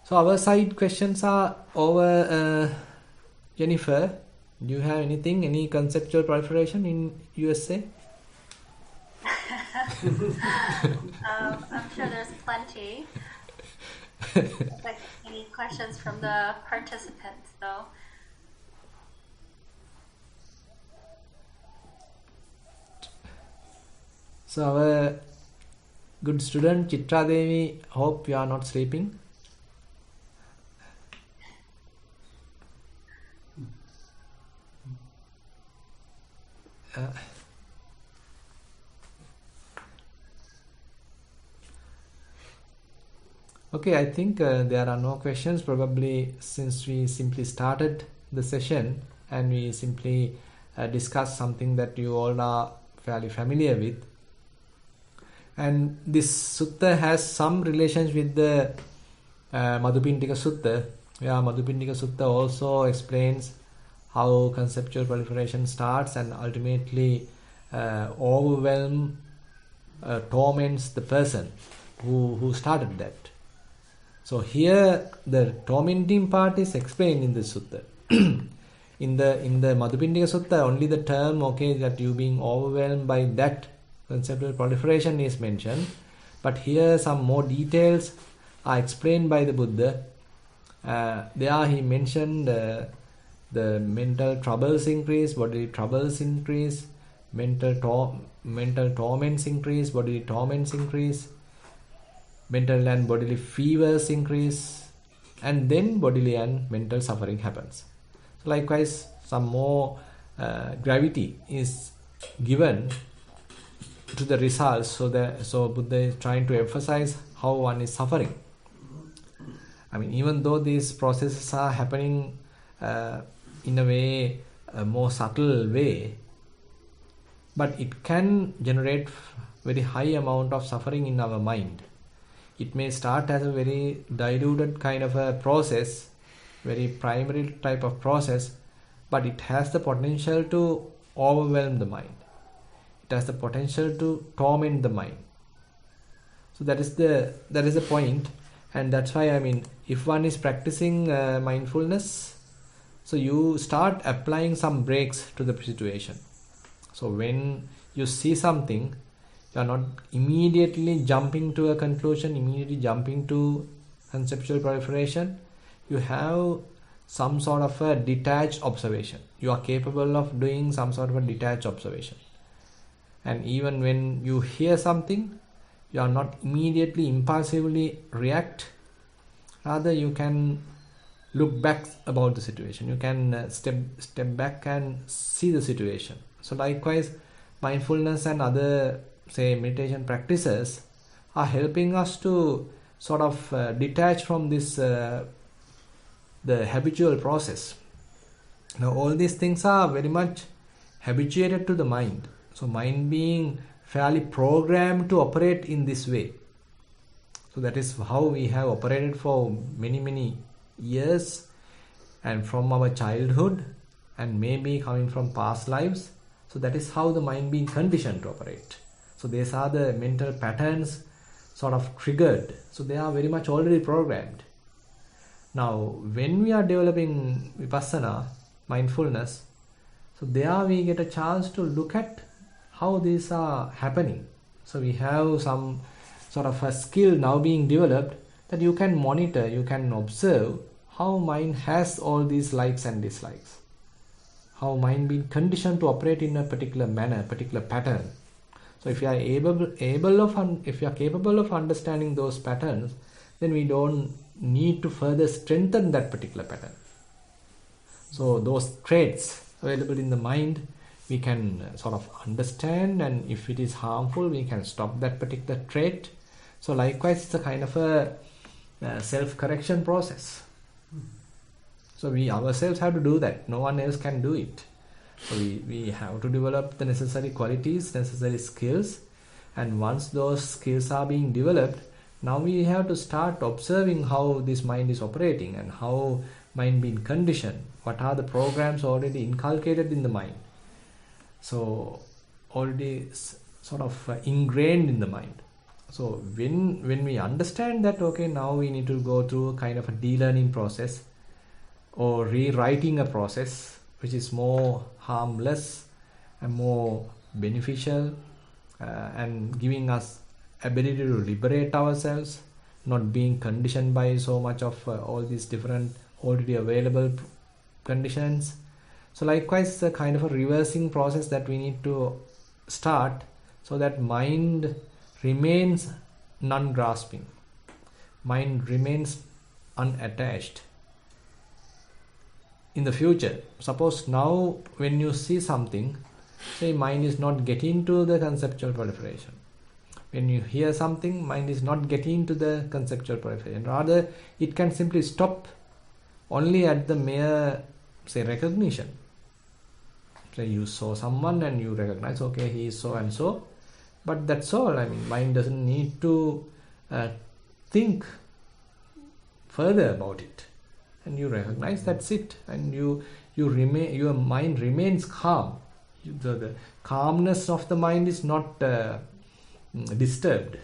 S1: So our side questions are over. Jennifer, do you have any conceptual proliferation in USA?
S2: I'm sure there's plenty. Like any questions from the participants, though?
S1: So our good student Chitra Devi, hope you are not sleeping. Okay, I think there are no questions. Probably since we simply started the session and we simply discussed something that you all are fairly familiar with. And this sutta has some relations with the Madhupindika Sutta. Yeah, Madhupindika Sutta also explains how conceptual proliferation starts and ultimately torments the person who started that. So here the tormenting part is explained in the sutta. in the Madhupindika Sutta, only the term that you being overwhelmed by that conceptual proliferation is mentioned, but here some more details are explained by the Buddha. There he mentioned the mental troubles increase, bodily troubles increase, mental torments increase, bodily torments increase, mental and bodily fevers increase, and then bodily and mental suffering happens. So likewise, some more gravity is given to the results. So Buddha is trying to emphasize how one is suffering. I mean, even though these processes are happening in a way, a more subtle way, but it can generate very high amount of suffering in our mind. It may start as a very diluted kind of a process, very primary type of process, but it has the potential to overwhelm the mind. It has the potential to torment the mind. So that is the point, and that's why, I mean, if one is practicing mindfulness, so you start applying some breaks to the situation. So when you see something, you are not immediately jumping to a conclusion, immediately jumping to conceptual proliferation. You have some sort of a detached observation. You are capable of doing some sort of a detached observation. And even when you hear something, you are not immediately impulsively react. Rather, you can look back about the situation. You can step back and see the situation. So likewise, mindfulness and other, say, meditation practices are helping us to sort of detach from this the habitual process. Now all these things are very much habituated to the mind. So mind being fairly programmed to operate in this way. So that is how we have operated for many years, and from our childhood, and maybe coming from past lives. So that is how the mind being conditioned to operate. So these are the mental patterns sort of triggered. So they are very much already programmed. Now when we are developing vipassana, mindfulness, so there we get a chance to look at how these are happening. So we have some sort of a skill now being developed that you can monitor, you can observe how mind has all these likes and dislikes, how mind being conditioned to operate in a particular manner, particular pattern. So if you are if you are capable of understanding those patterns, then we don't need to further strengthen that particular pattern. So those traits available in the mind, we can sort of understand, and if it is harmful, we can stop that particular trait. So likewise, it's a kind of a self-correction process. So we ourselves have to do that. No one else can do it. So we have to develop the necessary qualities, necessary skills. And once those skills are being developed, now we have to start observing how this mind is operating and how mind being conditioned. What are the programs already inculcated in the mind? So already sort of ingrained in the mind. So when we understand that, okay, now we need to go through a kind of a de-learning process or rewriting a process which is more harmless and more beneficial and giving us ability to liberate ourselves, not being conditioned by so much of all these different already available conditions. So likewise, it's a kind of a reversing process that we need to start so that mind remains non-grasping, mind remains unattached. In the future, suppose now when you see something, say mind is not getting to the conceptual proliferation. When you hear something, mind is not getting to the conceptual proliferation. Rather, it can simply stop only at the mere, say, recognition. Say you saw someone and you recognize, okay, he is so and so. But that's all. I mean, mind doesn't need to think further about it. And you recognize that's it. And you remain, your mind remains calm. The calmness of the mind is not disturbed.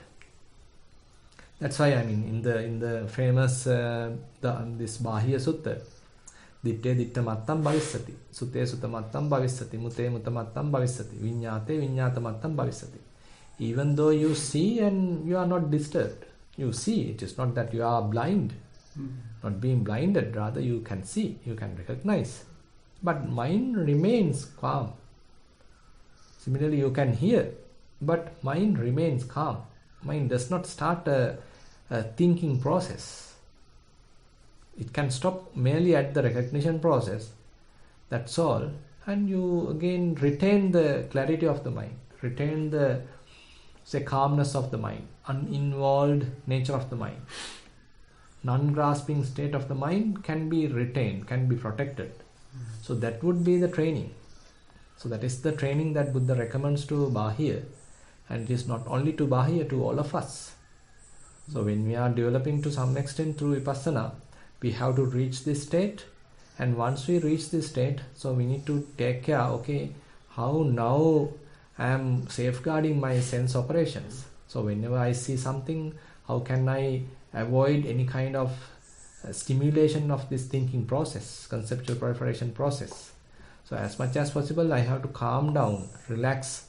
S1: That's why, I mean, in the famous this Bahya Sutta, Ditte Ditta Mattam Bhavissati, Sute Sutta Mattam Bhavissati, Mute Mutta Mattam Bhavissati, Vinyate Vinyata Mattam Bhavissati. Even though you see and you are not disturbed, you see, it is not that you are blind, not being blinded, rather you can see, you can recognize. But mind remains calm. Similarly, you can hear, but mind remains calm. Mind does not start a thinking process. It can stop merely at the recognition process. That's all. And you again retain the clarity of the mind, retain the, say, calmness of the mind, uninvolved nature of the mind. Non-grasping state of the mind can be retained, can be protected. So that would be the training. So that is the training that Buddha recommends to Bahya. And it is not only to Bahya, to all of us. So when we are developing to some extent through Vipassana, we have to reach this state. And once we reach this state, so we need to take care, okay, how now I am safeguarding my sense operations. So whenever I see something, how can I avoid any kind of stimulation of this thinking process, conceptual proliferation process. So as much as possible, I have to calm down, relax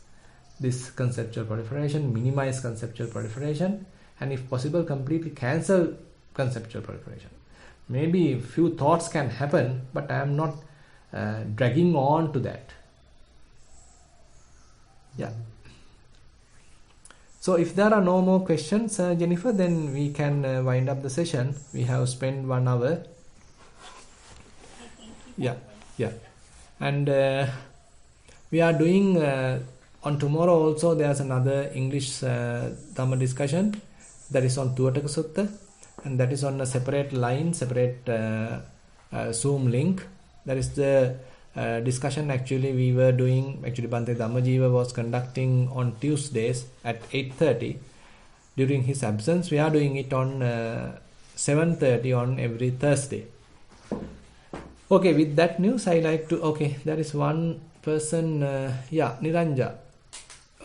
S1: this conceptual proliferation, minimize conceptual proliferation, and if possible, completely cancel conceptual proliferation. Maybe few thoughts can happen, but I am not dragging on to that. Yeah. So if there are no more questions, Jennifer, then we can wind up the session. We have spent 1 hour. Yeah. And we are doing on tomorrow also. There's another English Dhamma discussion that is on Tuataka Sutta, and that is on a separate line, separate Zoom link. That is the discussion actually we were doing. Actually, Bhante Dhammajiva was conducting on Tuesdays at 8:30. During his absence, we are doing it on 7:30 on every Thursday. Okay, with that news, I like to. Okay, there is one person. Yeah, Niranja.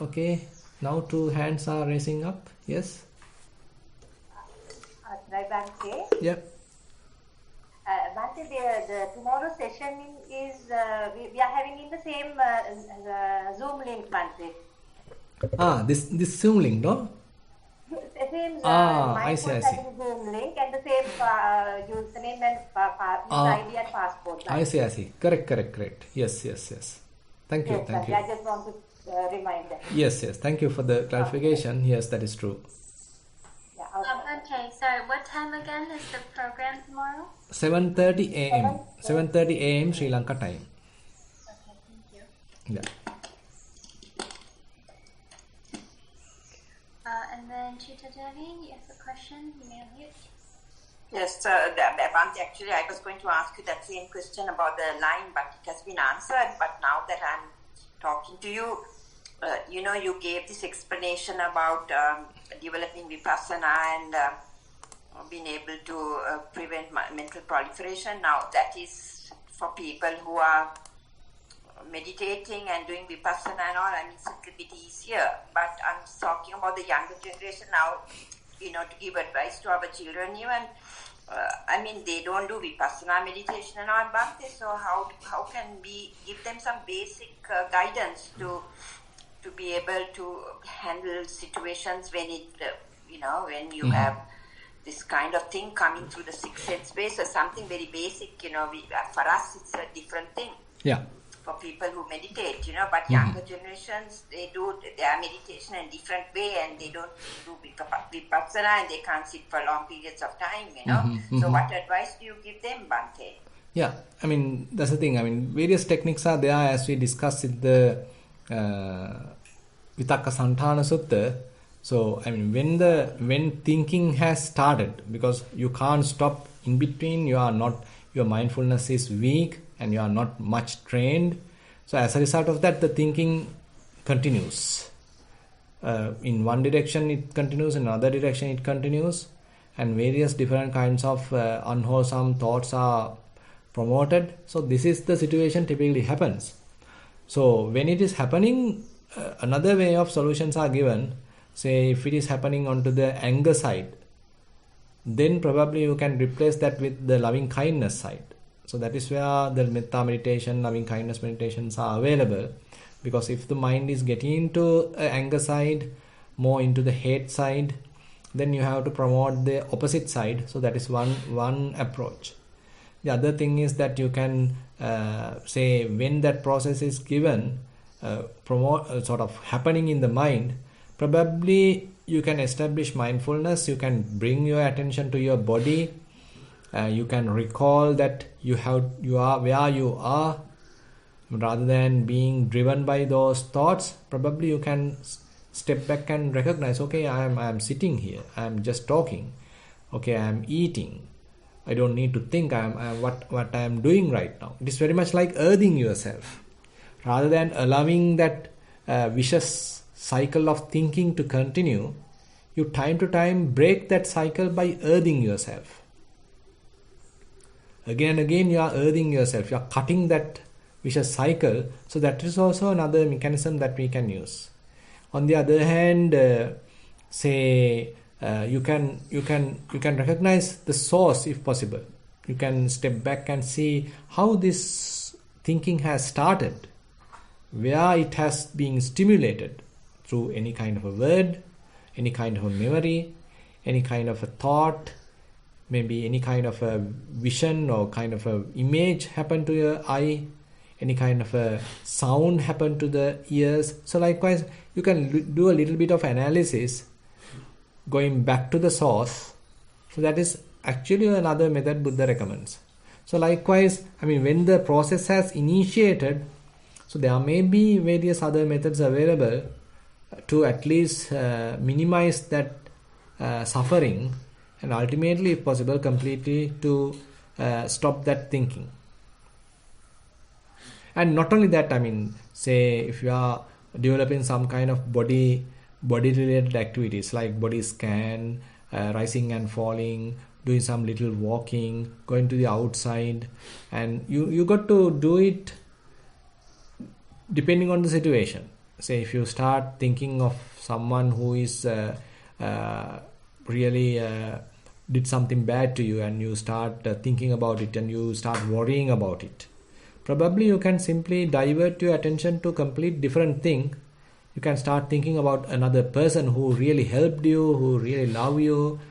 S1: Okay, now 2 hands are raising up. Yes.
S4: Right, Bhante.
S1: Yep.
S4: Bhante, the tomorrow session is we are having in the same Zoom link, Bhante.
S1: This Zoom link, no?
S4: The same.
S1: I see.
S4: Zoom link and the same username and ID and passport.
S1: I see. Correct. Yes. Thank you.
S4: I just want to remind that.
S1: Yes. Thank you for the clarification. Yes, that is true.
S2: Okay, sorry, what time again is the program tomorrow?
S1: 7:30 a.m. 7:30 a.m. Sri Lanka time.
S2: Okay, thank you.
S1: Yeah.
S2: And then Chita Devi, you have a question? You may unmute.
S5: Yes, Bhante, actually I was going to ask you that same question about the line, but it has been answered. But now that I'm talking to you, you gave this explanation about developing vipassana and being able to prevent mental proliferation. Now, that is for people who are meditating and doing vipassana and all. I mean, it's a little bit easier. But I'm talking about the younger generation now, to give advice to our children even. They don't do vipassana meditation and all, Bhante. So how can we give them some basic guidance to be able to handle situations when when you have this kind of thing coming through the sixth sense space or something very basic, for us it's a different thing.
S1: Yeah.
S5: For people who meditate, but younger generations, they do their meditation in a different way and they don't do vipassana and they can't sit for long periods of time, So what advice do you give them, Bhante?
S1: Yeah, that's the thing. Various techniques are there as we discussed in the Vitakka Santana Sutta. So, when thinking has started, because you can't stop in between, your mindfulness is weak and you are not much trained. So, as a result of that, the thinking continues. In one direction it continues, in another direction it continues, and various different kinds of unwholesome thoughts are promoted. So, this is the situation typically happens. So, when it is happening, another way of solutions are given. Say, if it is happening onto the anger side, then probably you can replace that with the loving kindness side. So that is where the metta meditation, loving kindness meditations are available. Because if the mind is getting into anger side, more into the hate side, then you have to promote the opposite side. So that is one approach. The other thing is that you can say, when that process is given, sort of happening in the mind, probably you can establish mindfulness. You can bring your attention to your body. You can recall that you are where you are, rather than being driven by those thoughts. Probably you can step back and recognize, okay, I am sitting here, I am just talking, okay, I am eating, I don't need to think what I am doing right now. It is very much like earthing yourself, rather than allowing that vicious cycle of thinking to continue. You time to time break that cycle by earthing yourself. Again and again you are earthing yourself, you are cutting that vicious cycle. So that is also another mechanism that we can use. On the other hand, you can recognize the source if possible. You can step back and see how this thinking has started, where it has been stimulated through any kind of a word, any kind of a memory, any kind of a thought, maybe any kind of a vision or kind of a image happened to your eye, any kind of a sound happened to the ears. So likewise, you can do a little bit of analysis going back to the source. So that is actually another method Buddha recommends. So likewise, when the process has initiated, so there may be various other methods available to at least minimize that suffering, and ultimately, if possible, completely to stop that thinking. And not only that, I mean, say if you are developing some kind of body related activities like body scan, rising and falling, doing some little walking, going to the outside, and you got to do it depending on the situation. Say if you start thinking of someone who is really did something bad to you, and you start thinking about it and you start worrying about it, probably you can simply divert your attention to complete different thing. You can start thinking about another person who really helped you, who really love you,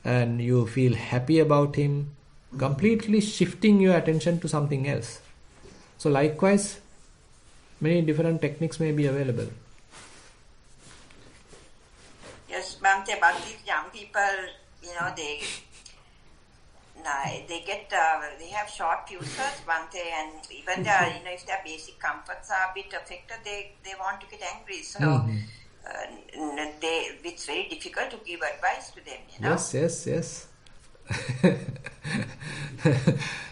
S1: and you feel happy about him, completely shifting your attention to something else. So likewise, many different techniques may be available.
S5: Yes, Bhante, but these young people, they get, they have short fuses, Bhante, and even if their basic comforts are a bit affected, they want to get angry. So it's very difficult to give advice to them,
S1: Yes.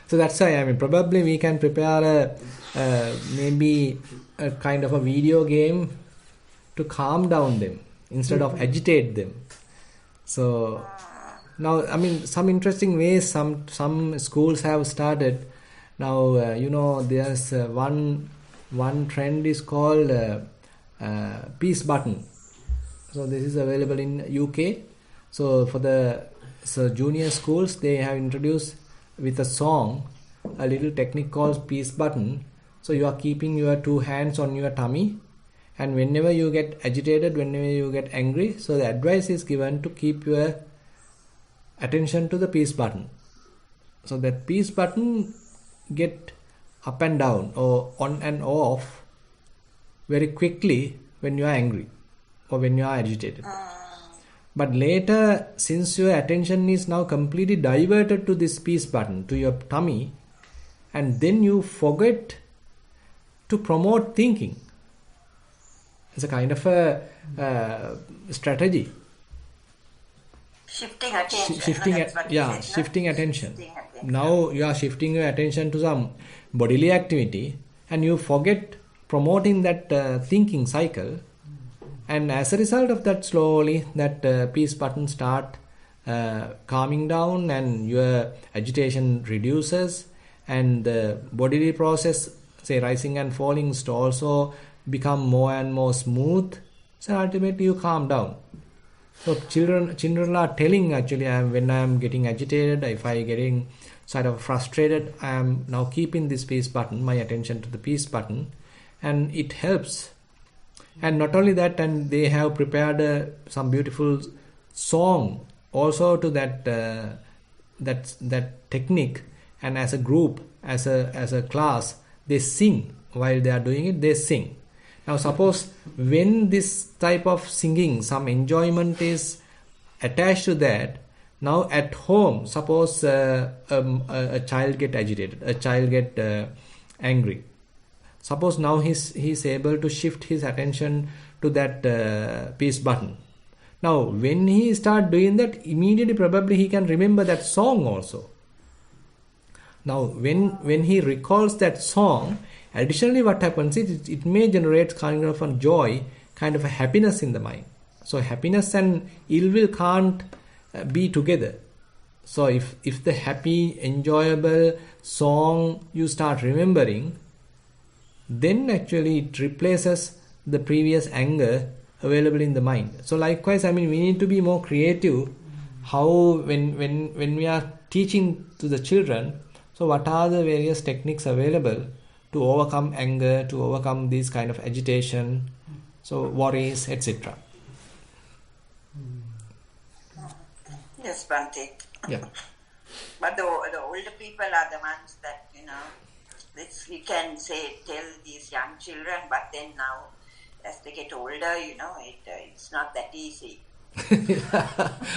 S1: So that's why, I mean, probably we can prepare maybe a kind of a video game to calm down them instead of agitate them. So now, I mean, some interesting ways some schools have started. Now, there's one trend is called peace button. So this is available in UK. So for the junior schools, they have introduced with a song a little technique called peace button. So you are keeping your two hands on your tummy, and whenever you get agitated, whenever you get angry, so the advice is given to keep your attention to the peace button. So that peace button get up and down or on and off very quickly when you are angry or when you are agitated. But later, since your attention is now completely diverted to this peace button, to your tummy, and then you forget to promote thinking. It's a kind of a strategy.
S5: Shifting attention.
S1: Shifting attention. Now you are shifting your attention to some bodily activity, and you forget promoting that thinking cycle. And as a result of that, slowly that peace button start calming down, and your agitation reduces, and the bodily process, say rising and falling, also become more and more smooth. So ultimately you calm down. So children are telling, actually, when I am getting agitated, if I getting sort of frustrated, I am now keeping this peace button, my attention to the peace button, and it helps. And not only that, and they have prepared some beautiful song also to that technique. And as a group, as a class, they sing. While they are doing it, they sing. Now suppose when this type of singing, some enjoyment is attached to that, now at home, suppose a child get agitated, a child get angry. Suppose now he's able to shift his attention to that peace button. Now when he start doing that, immediately probably he can remember that song also. Now when he recalls that song, additionally what happens is it may generate kind of a joy, kind of a happiness in the mind. So happiness and ill will can't be together. So if the happy, enjoyable song you start remembering, then actually it replaces the previous anger available in the mind. So likewise, I mean, we need to be more creative. How when we are teaching to the children, so what are the various techniques available to overcome anger, to overcome this kind of agitation, so worries, etc.
S5: Yes, Bhante.
S1: Yeah.
S5: But the older people are the ones that, we can tell these young children, but then now as they get older, it's not that easy.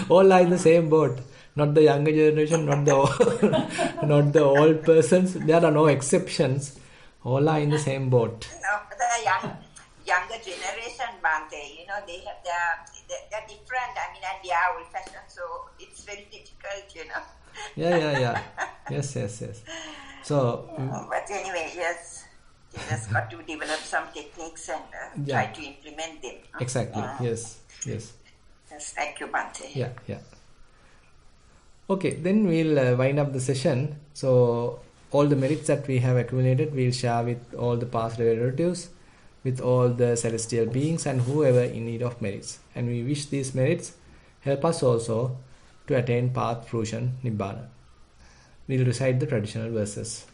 S1: All are in the same boat. Not the younger generation, not the old persons. There are no exceptions. All are in the same boat.
S5: No, the younger generation, Bhante, they're different. I mean, and they are old-fashioned, so it's very difficult,
S1: Yeah. Yes, yes, yes. So,
S5: But anyway, yes, you just got to develop some techniques and try to implement them.
S1: exactly. Yes, yes.
S5: Yes, thank you, Bhante.
S1: Yeah, yeah. Okay, then we'll wind up the session. So, all the merits that we have accumulated, we'll share with all the past relatives, with all the celestial beings, and whoever in need of merits. And we wish these merits help us also to attain path fruition nibbana. We'll recite the traditional verses.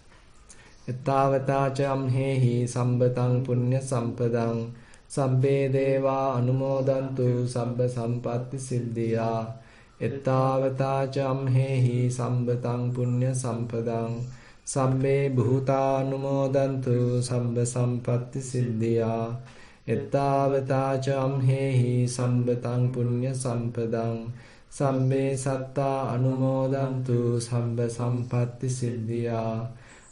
S1: Ettavata ca amhehi sambatang punya sampadang sabbe deva anumodantu sabba sampatti siddhya. Ettavata ca amhehi sambatang punya sampadang sabbe bhuta anumodantu sabba sampatti siddhya. Ettavata ca amhehi sambatang punya sampadang sabbe satta anumodantu sabba sampatti siddhya.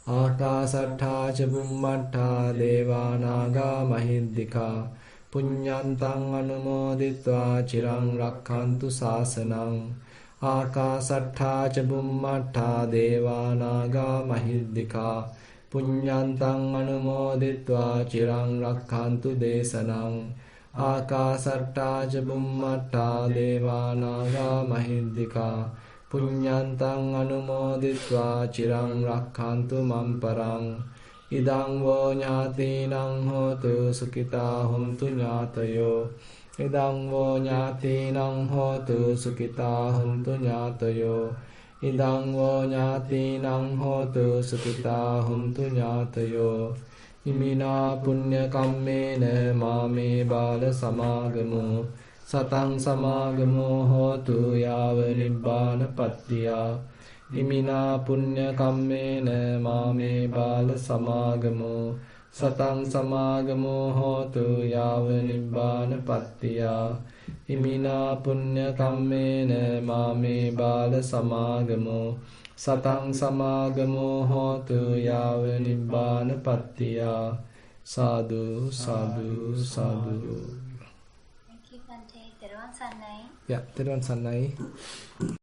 S1: Akasattha ca bummattha devanaga mahiddhika punyantang anumoditva chirang rakkantu sasanang. Akasattha ca bummattha devanaga mahiddhika punyantang anumoditva chirang rakkantu desanang. Akasattha ca bummattha devanaga mahiddhika punyantang anumoditva chirang rakkantu mamparang. Idang vo nyatinang hotu sukita huntu nyatayo. Idang vo nyatinang hotu sukita huntu nyatayo. Idang vo nyatinang hotu sukita huntu nyatayo. Imina punya kammena mame bala samagamo satang samagamo hotu yava nibbana pattiya. Imina punya kammena mame bala samagamo satang samagamo hotu yava nibbana pattiya. Imina punya kammena mame bala samagamo satang samagamo hotu yava nibbana pattiya. Sadhu, sadhu, sadhu.
S2: Thank you, Bhante. Thero Sannai.
S1: Yeah, Thero Sannai.